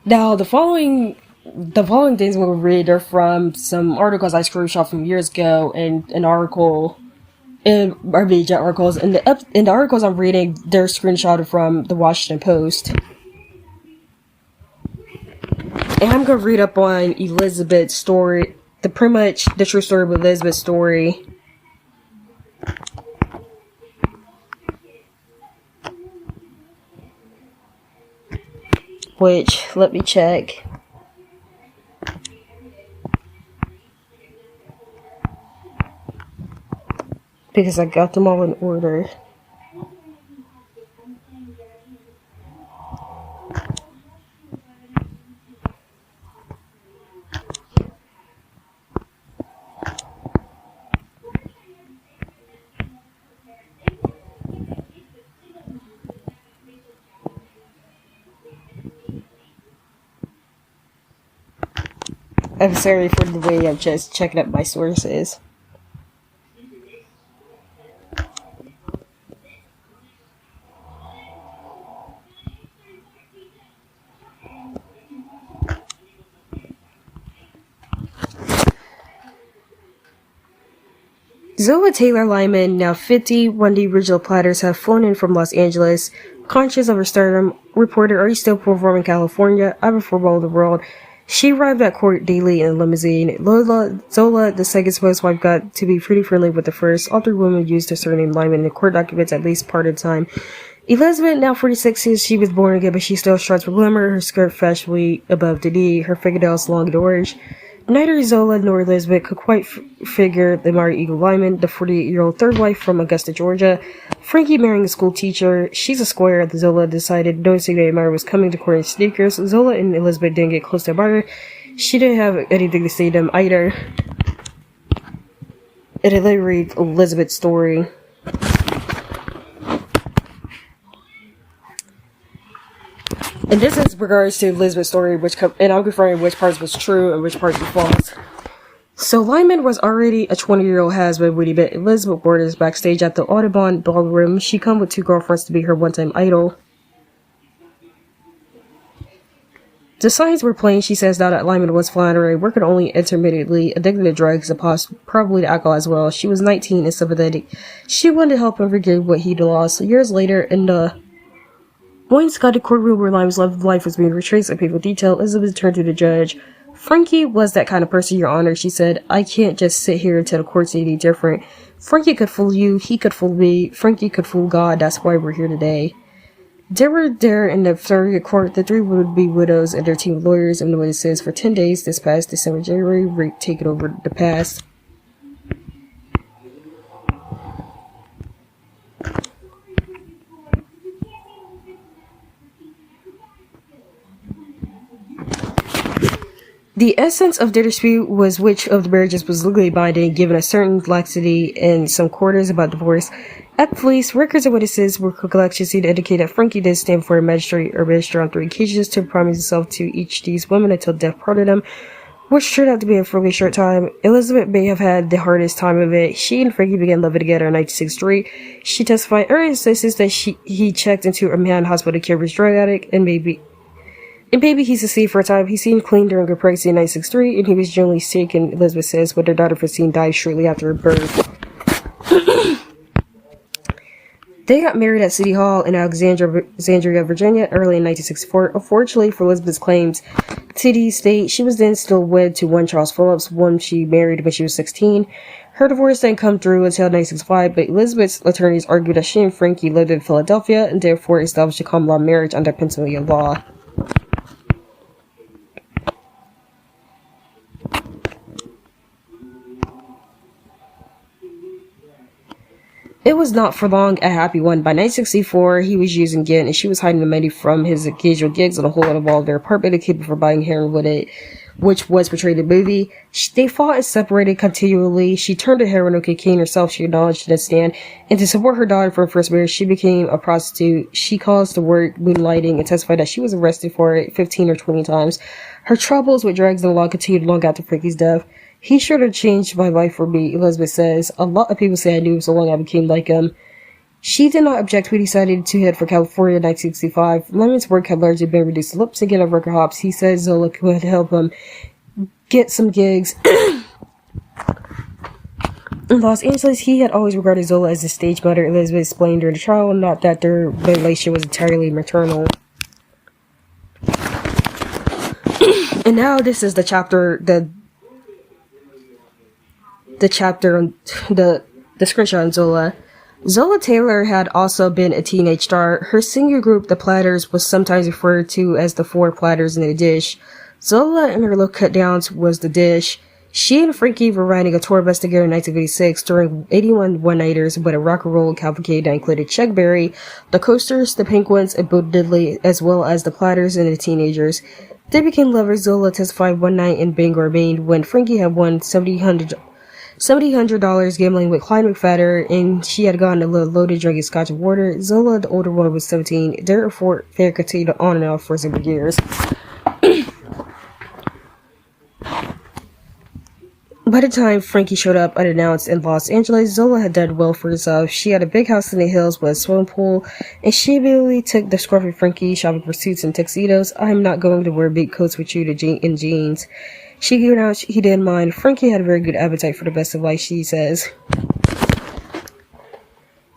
Now the following things we'll read are from some articles I screenshot from years ago, and an article in our media articles. And the articles I'm reading, they're screenshotted from the Washington Post. And I'm gonna read up on Elizabeth's story, pretty much the true story of Elizabeth's story. Which, let me check. Because I got them all in order. I'm sorry for the way I'm just checking up my sources. Zola Taylor Lymon, now 50, one of the original platters, have flown in from Los Angeles. Conscious of her stardom, reported, "Are you still performing in California? I perform all over the world." She arrived at court daily in a limousine. Zola, the second supposed wife, got to be pretty friendly with the first. All 3 women used her surname Lymon in the court documents at least part of the time. Elizabeth, now 46, says she was born again, but she still struts with glamour, her skirt fashionably above the knee, her fingernails long and orange. Neither Zola nor Elizabeth could quite figure the Mary Eagle Lymon, the 48-year-old third wife from Augusta, Georgia. Frankie marrying a school teacher. She's a square. Zola decided, noticing that Amara was coming to court in sneakers. Zola and Elizabeth didn't get close to Amara. She didn't have anything to say to them either. And then they read Elizabeth's story. And this is regards to Elizabeth's story, and I'm confirming which parts was true and which parts were false. So Lymon was already a 20-year-old has-been when he met Elizabeth Borders backstage at the Audubon Ballroom. She come with 2 girlfriends to be her one-time idol. The signs were plain, she says now that Lymon was flattering, working only intermittently, addicted to drugs and probably to alcohol as well. She was 19 and sympathetic. She wanted to help him regain what he'd lost. Years later, in the wainscoted courtroom where Lymon's life was being retraced in painful detail, Elizabeth turned to the judge. "Frankie was that kind of person, Your Honor," she said. "I can't just sit here and tell the courts anything different. Frankie could fool you, he could fool me, Frankie could fool God, that's why we're here today." They were there in the surrogate court. The 3 would-be widows and their team of lawyers and witnesses for 10 days this past December, January, rape taking over the past. The essence of their dispute was which of the marriages was legally binding, given a certain laxity in some quarters about divorce. At the police, records of witnesses were collected to indicate that Frankie did stand for a magistrate or minister on 3 occasions to promise himself to each of these women until death parted them, which turned out to be a fairly short time. Elizabeth may have had the hardest time of it. She and Frankie began living together in 1963. She testified in early instances that he checked into a man hospital to care for his drug addict, and maybe he succeeded for a time. He seemed clean during her pregnancy in 1963, and he was generally sick, and Elizabeth says, when their daughter Francine died shortly after her birth. They got married at City Hall in Alexandria, Virginia, early in 1964. Unfortunately for Elizabeth's claims to the estate, she was then still wed to one Charles Phillips, one she married when she was 16. Her divorce didn't come through until 1965, but Elizabeth's attorneys argued that she and Frankie lived in Philadelphia and therefore established a common law marriage under Pennsylvania law. It was not for long a happy one. By 1964, he was using again, and she was hiding the money from his occasional gigs on a hole in the wall of their apartment to keep her from buying heroin with it, which was portrayed in the movie. They fought and separated continually. She turned to heroin and cocaine herself, she acknowledged in a stand, and to support her daughter from her first marriage, she became a prostitute. She caused the work moonlighting and testified that she was arrested for it 15 or 20 times. Her troubles with drugs and the law continued long after Frankie's death. He should have changed my life for me, Elizabeth says. A lot of people say I knew him so long I became like him. She did not object when he decided to head for California in 1965. Lymon's work had largely been reduced to lip syncing of record hops. He said Zola could help him get some gigs. In Los Angeles, he had always regarded Zola as a stage mother, Elizabeth explained during the trial, not that their relationship was entirely maternal. And now this is the chapter, the screenshot on Zola. Zola Taylor had also been a teenage star. Her senior group, the Platters, was sometimes referred to as the 4 Platters in a dish. Zola and her little cut-downs was the dish. She and Frankie were riding a tour bus together in 1986 during 81 one-nighters with a rock and roll cavalcade that included Chuck Berry, the Coasters, the Penguins, and Bo Diddley, as well as the Platters and the Teenagers. They became lovers. Zola testified one night in Bangor, Maine, when Frankie had won $700 gambling with Clyde McFadder, and she had gotten a little loaded drinking scotch and water. Zola, the older one, was 17. Their affair continued on and off for several years. By the time Frankie showed up unannounced in Los Angeles, Zola had done well for herself. She had a big house in the hills with a swimming pool, and she immediately took the scruffy Frankie shopping for suits and tuxedos. "I'm not going to wear big coats with you in jeans." She gave out he didn't mind. Frankie had a very good appetite for the best of life, she says.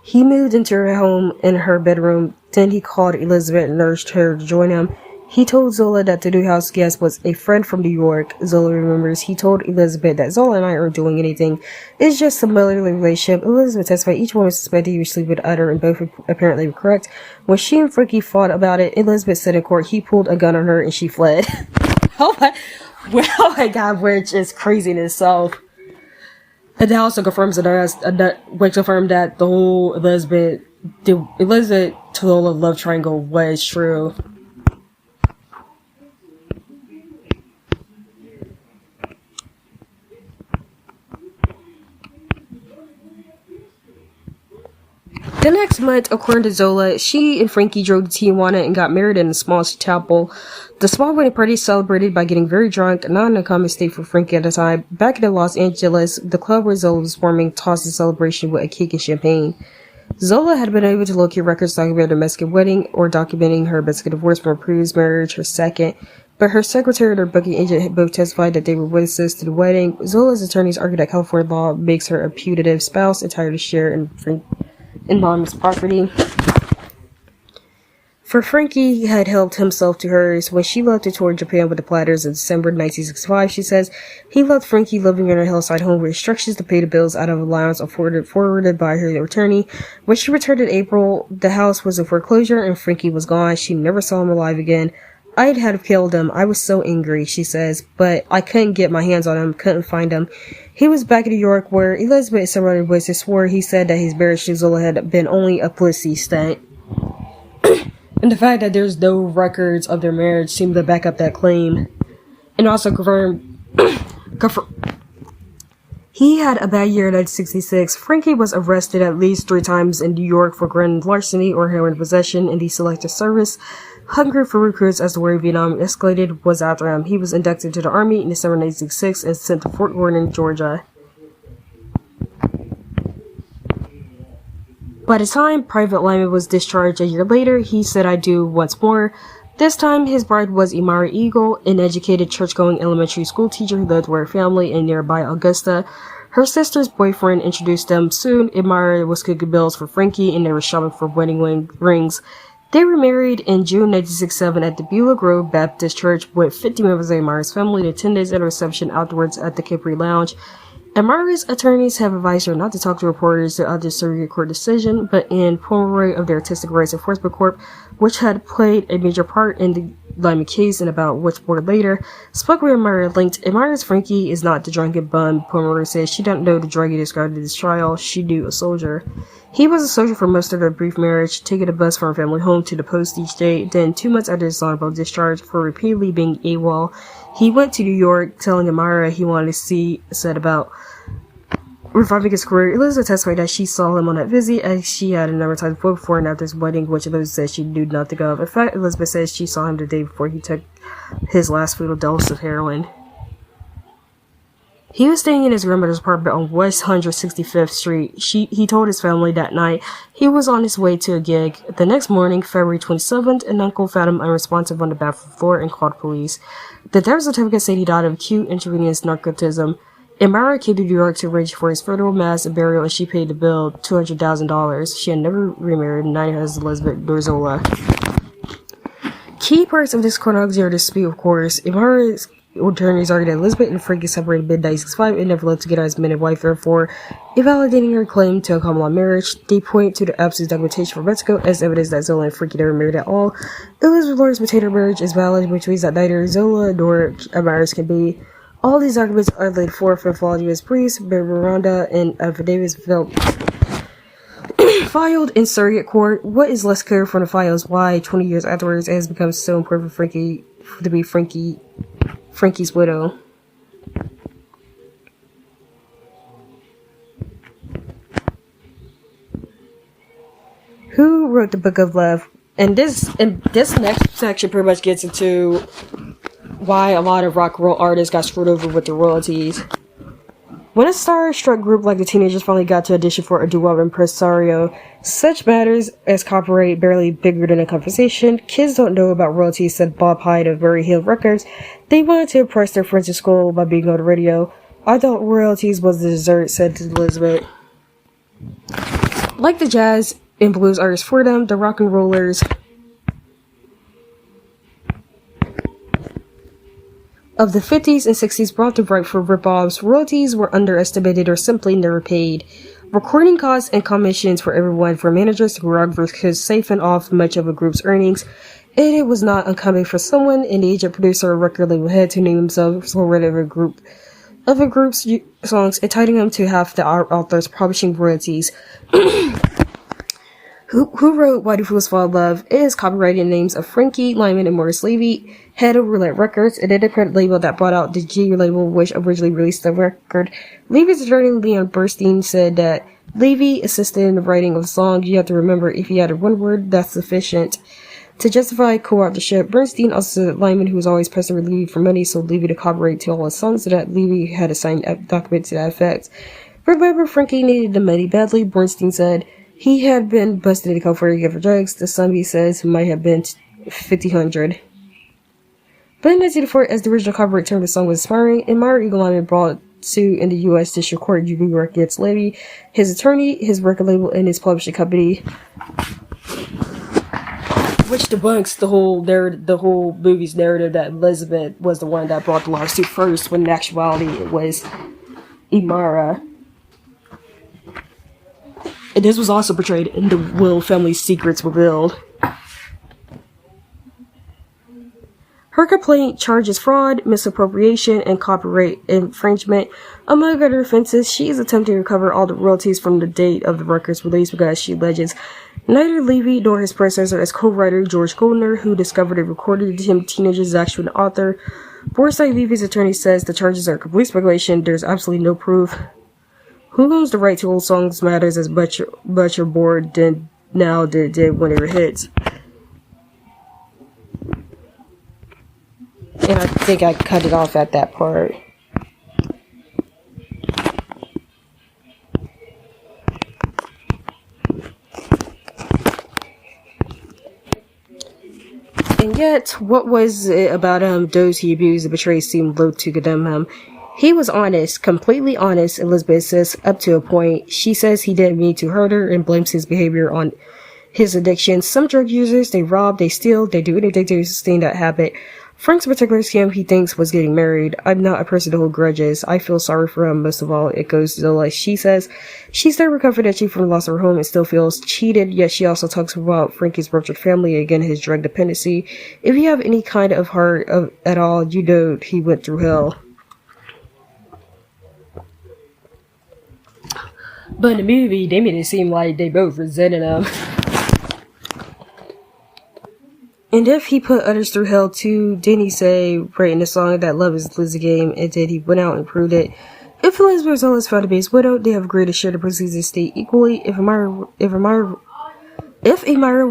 He moved into her home in her bedroom. Then he called Elizabeth and urged her to join him. He told Zola that the new house guest was a friend from New York. Zola remembers he told Elizabeth that Zola and I aren't doing anything. It's just a motherly relationship. Elizabeth testified each woman suspected he was sleeping with the other, and both apparently were correct. When she and Frankie fought about it, Elizabeth said in court he pulled a gun on her and she fled. Oh my god, which is crazy in itself. And that also confirms that the whole Elizabeth Zola love triangle was true. The next month, according to Zola, she and Frankie drove to Tijuana and got married in a small chapel. The small wedding party celebrated by getting very drunk, not an uncommon state for Frankie at the time. Back in Los Angeles, the club where Zola was performing tossed the celebration with a cake and champagne. Zola had been able to locate records talking about her Mexican wedding or documenting her Mexican divorce from her previous marriage, her second. But her secretary and her booking agent had both testified that they were witnesses to the wedding. Zola's attorneys argued that California law makes her a putative spouse entitled to share in mom's property. For Frankie, he had helped himself to hers. When she left to tour Japan with the Platters in December 1965, she says, he left Frankie living in her hillside home with instructions to pay the bills out of allowance forwarded by her attorney. When she returned in April, the house was in foreclosure and Frankie was gone. She never saw him alive again. I'd have killed him. I was so angry, she says, but I couldn't get my hands on him, couldn't find him. He was back in New York, where Elizabeth and several other witnesses swore he said that his marriage to Zola had been only a pussy stunt. And the fact that there's no records of their marriage seemed to back up that claim. and also confirmed. He had a bad year in 1966. Frankie was arrested at least 3 times in New York for grand larceny or heroin possession in the Selective Service. Hungry for recruits as the war in Vietnam escalated was after him. He was inducted to the Army in December 1966 and sent to Fort Gordon, Georgia. By the time Private Lymon was discharged a year later, he said "I do" once more. This time, his bride was Imara Eagle, an educated church-going elementary school teacher who lived with her family in nearby Augusta. Her sister's boyfriend introduced them. Soon, Imara was cooking bills for Frankie, and they were shopping for wedding rings. They were married in June 1967 at the Beulah Grove Baptist Church, with 50 members of Imara's family attended at a reception afterwards at the Capri Lounge. Imara's attorneys have advised her not to talk to reporters about the surrogate court decision, but in Pomeroy of the Artistic Rights Enforcement Corp, which had played a major part in the Lymon case and about which more later, spoke with Imara linked, "Imara's Frankie is not the drunken bum." Pomeroy says she didn't know the drug he described in this trial. She knew a soldier. He was a soldier for most of their brief marriage, taking a bus from her family home to the post each day. Then, 2 months after his honorable discharge for repeatedly being AWOL, he went to New York, telling Imara he wanted to see said about reviving his career. Elizabeth testified that she saw him on that visit, as she had a number of times before and after his wedding, which Elizabeth said she knew nothing of. In fact, Elizabeth says she saw him the day before he took his last fatal dose of heroin. He was staying in his grandmother's apartment on West 165th Street. He told his family that night he was on his way to a gig. The next morning, February 27th, an uncle found him unresponsive on the bathroom floor and called police. The death certificate said he died of acute intravenous narcotism. Imara came to New York to arrange for his funeral, mass, and burial, and she paid the bill, $200,000. She had never remarried, neither has Elizabeth Dorzola. Key parts of this chronology are dispute, of course. Imara's attorneys argued that Elizabeth and Frankie separated mid-1965 and never lived together as man and wife, therefore invalidating her claim to a common law marriage. They point to the absence of documentation from Mexico as evidence that Zola and Frankie never married at all. Elizabeth Lawrence maintained her marriage is valid, which means that neither Zola nor Imara's can be. All these arguments are laid forth in Flavius Priest, Miranda, and affidavits filed in surrogate court. What is less clear from the files why 20 years afterwards it has become so important for Frankie to be Frankie's widow. Who wrote the Book of Love? And this next section pretty much gets into why a lot of rock and roll artists got screwed over with the royalties. When a star-struck group like the Teenagers finally got to audition for a doo-wop impresario, such matters as copyright barely bigger than a conversation. Kids don't know about royalties, said Bob Hyde of Berry Hill Records. They wanted to impress their friends at school by being on the radio. I thought royalties was the dessert, said Elizabeth. Like the jazz and blues artists for them, the rock and rollers of the 50s and 60s brought to bright for rip-offs. Royalties were underestimated or simply never paid. Recording costs and commissions for everyone, from managers to choreographers, could siphon off much of a group's earnings, and it was not uncommon for someone, an agent, producer, or record label head, to name themselves head of a group's songs, entitling them to half the author's publishing royalties. Who wrote Why Do Fools Fall in Love? It is copyrighted in the names of Frankie Lymon and Morris Levy, head of Roulette Records, an independent label that brought out the G label, which originally released the record. Levy's attorney, Leon Burstein, said that Levy assisted in the writing of the song. You have to remember, if he added one word, that's sufficient to justify co-authorship. Bernstein also said Lymon, who was always pressing Levy for money, sold Levy the copyright to all his songs, so that Levy had a signed document to that effect. Remember, Frankie needed the money badly, Bernstein said. He had been busted in California for drugs. The sum, he says, might have been $5,000. But in 1984, as the original copyright term of the song was expiring, Imara Eagle Lymon brought suit in the U.S. District Court in New York against Levy, his attorney, his record label, and his publishing company, which debunks the whole movie's narrative that Elizabeth was the one that brought the lawsuit first, when in actuality it was Imara. And this was also portrayed in The Will Family's Secrets Revealed. Her complaint charges fraud, misappropriation, and copyright infringement. Among other offenses, she is attempting to recover all the royalties from the date of the record's release because she alleges neither Levy nor his predecessor as co-writer George Goldner, who discovered and recorded him Teenagers, is actually an author, Forsyth Levy's attorney says the charges are complete speculation. There's absolutely no proof. Who owns the right to old songs matters as much your board did now did when they were hits. And I think I cut it off at that part. And yet, what was it about those he abused and betrayed seemed low to condemn him? He was honest, completely honest, Elizabeth says, up to a point. She says he didn't mean to hurt her and blames his behavior on his addiction. Some drug users, they rob, they steal, they do anything to sustain that habit. Frank's particular scam he thinks was getting married. I'm not a person to hold grudges. I feel sorry for him most of all. It goes to Zola. She says she's never confidentially from the loss of her home and still feels cheated, yet she also talks about Frankie's ruptured family, again his drug dependency. If you have any kind of heart at all, you know he went through hell. But in the movie, they made it seem like they both resented him. And if he put others through hell too, didn't he say, right in the song, that love is Lizzie game, and then he went out and proved it? If Elizabeth Zola is found to be his widow, they have agreed to share the proceeds of the estate equally. If Amira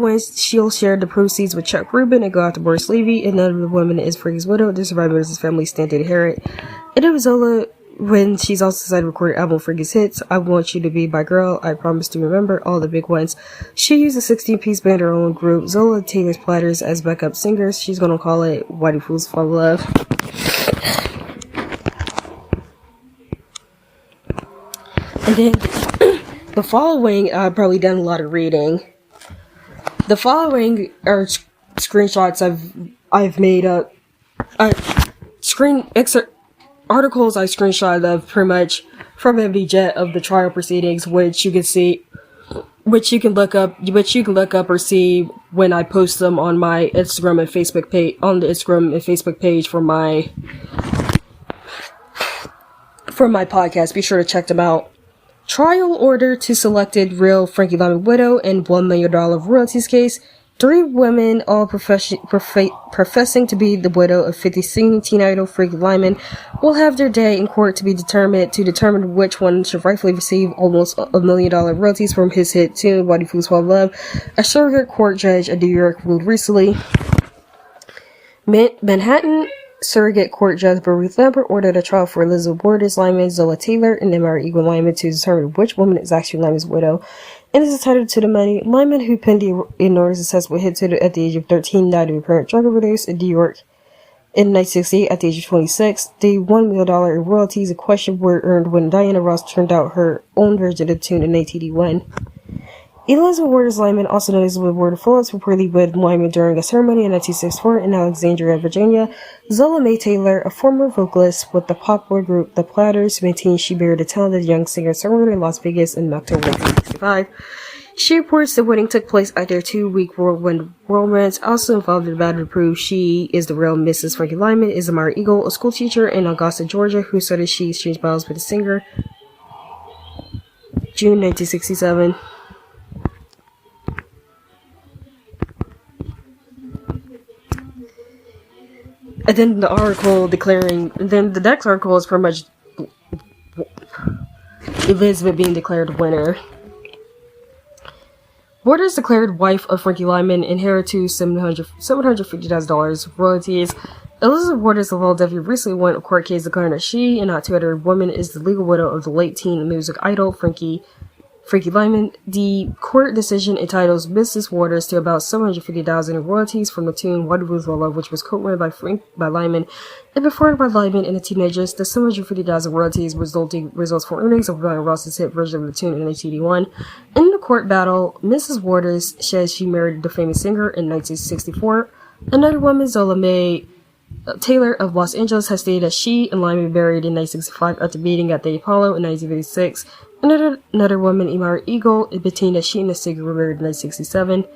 wins, she'll share the proceeds with Chuck Rubin and go after Boris Levy, and none of the women is Frankie's widow. The survivors of his family stand to inherit. And if Zola, when she's also decided to record an album for Frankie's hits, I Want You to Be My Girl, I Promise to Remember, all the big ones. She used a 16-piece band, her own group, Zola Taylor's Platters, as backup singers. She's gonna call it Why Do Fools Fall in Love. And then, the following, I've probably done a lot of reading. The following are screenshots I've made up. Articles I screenshot of pretty much from MVJet of the trial proceedings, which you can look up or see when I post them on my Instagram and Facebook page, on the Instagram and Facebook page for my podcast. Be sure to check them out. Trial order to selected real Frankie Lymon widow and $1 million royalties case. 3 women, all professing to be the widow of 50 singing teen idol Frankie Lymon, will have their day in court to determine which one should rightfully receive almost $1 million royalties from his hit tune, Why Do Fools Fall in Love. A surrogate court judge in New York ruled recently. Manhattan surrogate court judge Ruth Lambert ordered a trial for Elizabeth Borders Lymon, Zola Taylor, and Amira Eagle Lymon to determine which woman is actually Lymon's widow and is entitled to the money. Lymon, who penned the enormous successful hit at the age of 13, died of apparent drug overdose in New York in 1968 at the age of 26. The $1 million in royalties in question were earned when Diana Ross turned out her own version of the tune in 1981. Elizabeth Waters Lymon, also known as Elizabeth Waters Phillips, reportedly wed Lymon during a ceremony in 1964 in Alexandria, Virginia. Zola Mae Taylor, a former vocalist with the popular group The Platters, maintains she married a talented young singer-songwriter in Las Vegas in October 1965. She reports the wedding took place at their 2-week whirlwind romance. Also involved in the battle to prove she is the real Mrs. Frankie Lymon is Amira Eagle, a school teacher in Augusta, Georgia, who started she exchanged vows with the singer June 1967. And then the next article is pretty much Elizabeth being declared winner. Waters declared wife of Frankie Lymon, inherited $750,000 royalties. Elizabeth Waters of Philadelphia recently won a court case declaring that she and not 2 other women is the legal widow of the late teen music idol Frankie Lymon. The court decision entitles Mrs. Waters to about $750,000 in royalties from the tune Why Do Fools Fall in Love, which was co-written by Lymon and performed by Lymon and the teenagers. The $750,000 royalties results from earnings of Diana Ross's hit version of the tune in 1981. In the court battle, Mrs. Waters says she married the famous singer in 1964. Another woman, Zola Mae Taylor of Los Angeles, has stated that she and Lymon married in 1965 after meeting at the Apollo in 1956. Another woman, Amira Eagle, maintained that she and the singer were married in 1967.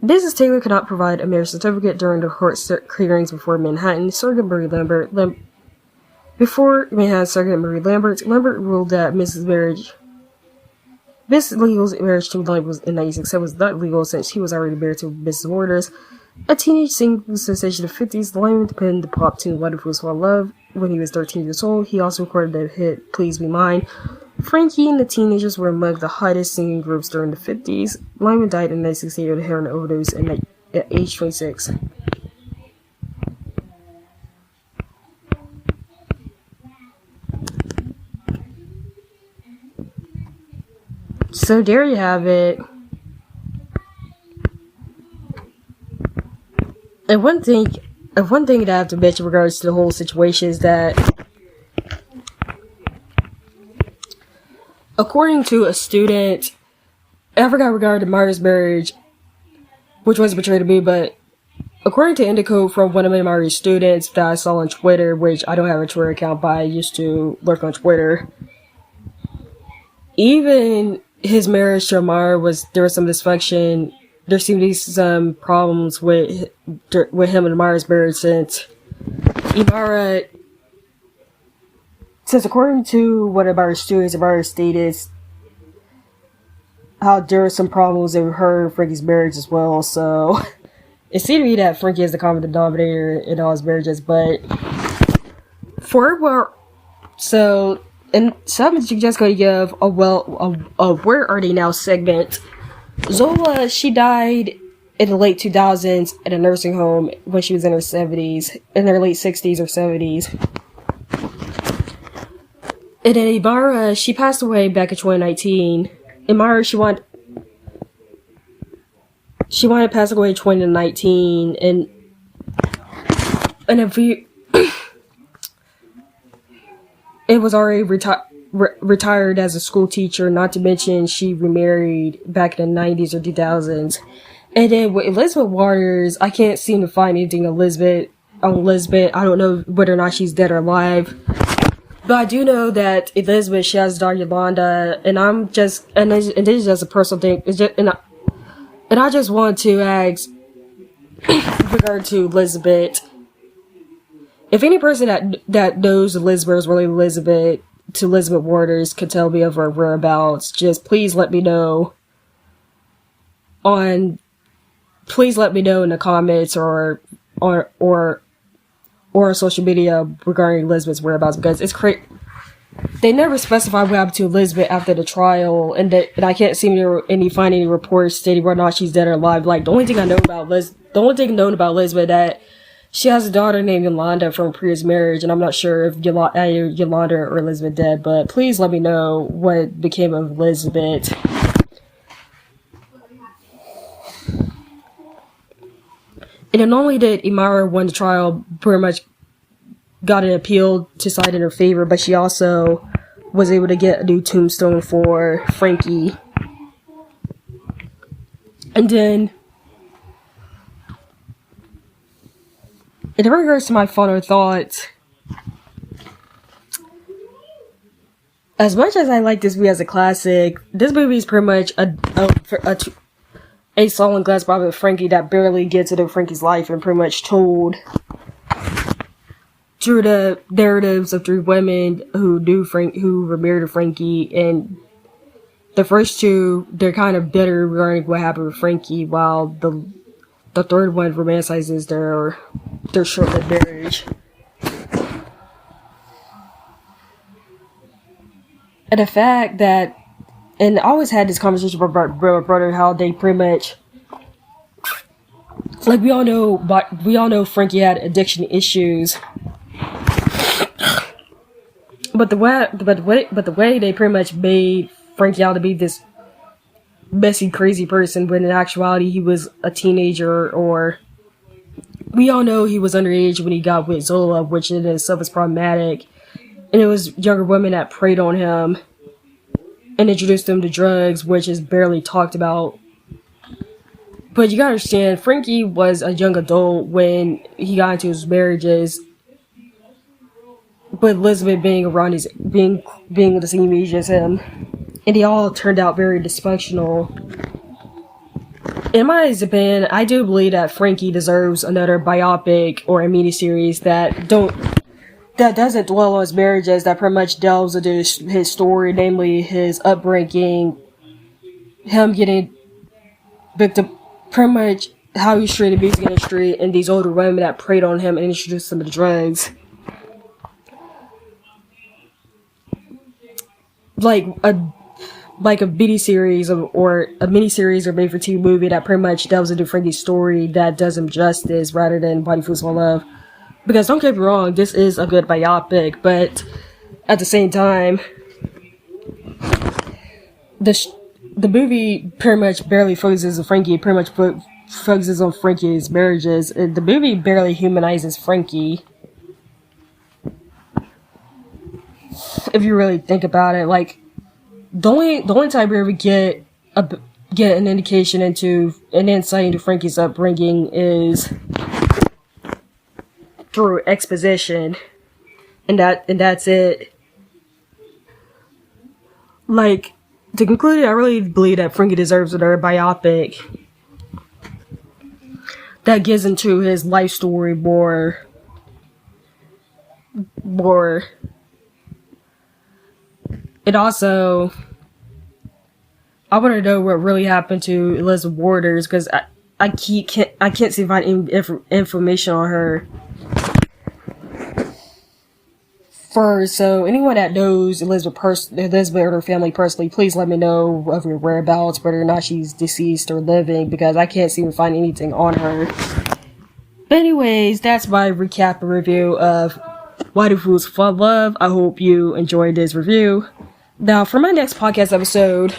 Mrs. Taylor could not provide a marriage certificate during the court hearings before Manhattan surrogate Marie Lambert. Lambert ruled that Miss Legal's marriage to Lymon was in 1967 was not legal since he was already married to Mrs. Waters. A teenage single sensation of the 50s, Lymon penned the pop tune Wonderful Small Love when he was 13 years old. He also recorded the hit Please Be Mine. Frankie and the Teenagers were among the hottest singing groups during the 50s. Lymon died in 1968 of a heroin overdose at age 26. So there you have it. And one thing that I have to mention in regards to the whole situation is that, according to a student, I forgot regarding Martha's marriage, which wasn't betrayed to me, but according to Indico from one of my Marty's students that I saw on Twitter, which I don't have a Twitter account, but I used to lurk on Twitter, even his marriage to Amara there was some dysfunction. There seemed to be some problems with him and Amara's marriage since according to one of our students, Amara stated how there were some problems with her and Frankie's marriage as well. So it seemed to me that Frankie is the common denominator in all his marriages. But and some just going to give a Where Are They Now segment. Zola, she died in the late 2000s at a nursing home when she was in her late 60s or 70s. And then Ibarra, she passed away back in 2019. Ibarra, she wanted to pass away in 2019, and if you, it was already retired as a school teacher, not to mention she remarried back in the 90s or 2000s. And then with Elizabeth Waters, I can't seem to find anything on Elizabeth. I don't know whether or not she's dead or alive. But I do know that Elizabeth, she has a daughter Yolanda, and this is just a personal thing. And I just want to ask, with regard to Elizabeth, if any person that knows Elizabeth is really Elizabeth Waters could tell me of her whereabouts, just please let me know in the comments or on social media regarding Elizabeth's whereabouts, because it's crazy. They never specify what happened to Elizabeth after the trial, and I can't seem to find any reports stating whether or not she's dead or alive. Like, the only thing known about Elizabeth that she has a daughter named Yolanda from a previous marriage, and I'm not sure if Yolanda or Elizabeth dead, but please let me know what became of Elizabeth. And not only did Imara win the trial, pretty much got an appeal to side in her favor, but she also was able to get a new tombstone for Frankie. And then, in regards to my final thoughts, as much as I like this movie as a classic, this movie is pretty much a solid glass bottle of Frankie that barely gets into Frankie's life and pretty much told through the narratives of three women who were married to Frankie, and the first two, they're kind of bitter regarding what happened with Frankie, while the third one romanticizes their short-lived marriage. And the fact that, and I always had this conversation with my brother, how they pretty much, like, we all know Frankie had addiction issues, but the way they pretty much made Frankie out to be this messy, crazy person, when in actuality he was a teenager, or we all know he was underage when he got with Zola, which in itself is problematic. And it was younger women that preyed on him and introduced him to drugs, which is barely talked about. But you gotta understand, Frankie was a young adult when he got into his marriages. But Elizabeth being with the same age as him, and they all turned out very dysfunctional. In my opinion, I do believe that Frankie deserves another biopic or a miniseries that doesn't dwell on his marriages, that pretty much delves into his story, namely his upbringing, him getting victim, pretty much how he treated the music industry and these older women that preyed on him and introduced him to drugs. Like a BD series or a mini-series or made-for-TV movie that pretty much delves into Frankie's story that does him justice rather than Body Foods for Love. Because don't get me wrong, this is a good biopic, but at the same time, the movie pretty much barely focuses on Frankie. It pretty much focuses on Frankie's marriages. The movie barely humanizes Frankie. If you really think about it, like the only time we ever get an indication into an insight into Frankie's upbringing is through exposition, and that's it. Like, to conclude, I really believe that Frankie deserves another biopic that gets into his life story more. And also, I want to know what really happened to Elizabeth Waters, because I can't see finding information on her. So anyone that knows Elizabeth or her family personally, please let me know of her whereabouts, whether or not she's deceased or living, because I can't seem to find anything on her. But anyways, that's my recap and review of Why Do Fools Fall in Love. I hope you enjoyed this review. Now, for my next podcast episode,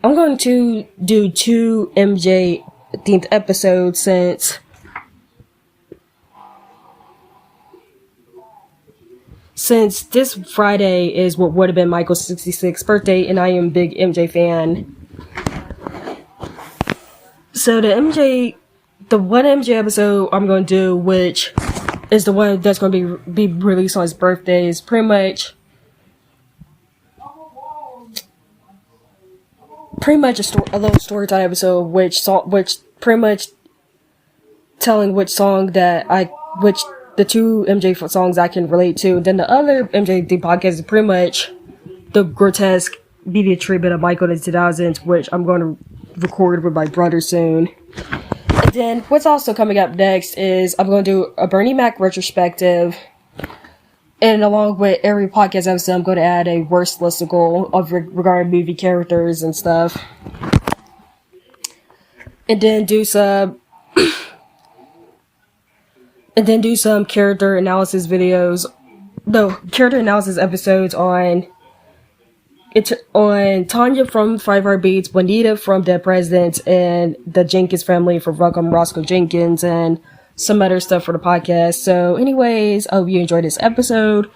I'm going to do 2 MJ themed episodes since this Friday is what would have been Michael's 66th birthday, and I am a big MJ fan. So the one MJ episode I'm going to do, which is the one that's going to be released on his birthday, is pretty much a little story time episode, which pretty much telling which the 2 MJ songs I can relate to. Then the other MJ podcast is pretty much the grotesque media treatment of Michael in the 2000s, which I'm going to record with my brother soon. And then what's also coming up next is I'm going to do a Bernie Mac retrospective. And along with every podcast episode, I'm going to add a worst listicle of regarding movie characters and stuff. And then do some character analysis videos. No, character analysis episodes on Tanya from 5 Heartbeats, Juanita from Dead Presidents, and the Jenkins family from Welcome Roscoe Jenkins, and some other stuff for the podcast. So anyways, I hope you enjoyed this episode.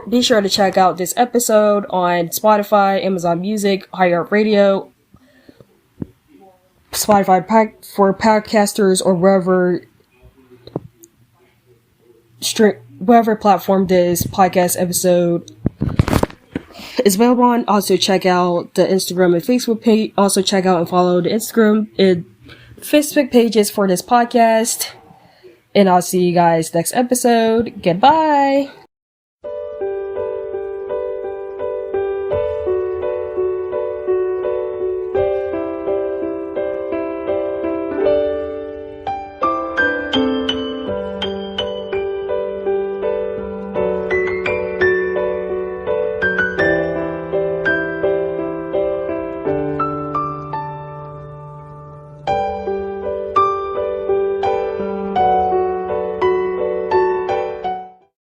Be sure to check out this episode on Spotify, Amazon Music, iHeartRadio, Spotify for podcasters, or wherever platform this podcast episode is available on. Also check out the Instagram and Facebook page. Also check out and follow the Instagram and Facebook pages for this podcast. And I'll see you guys next episode. Goodbye.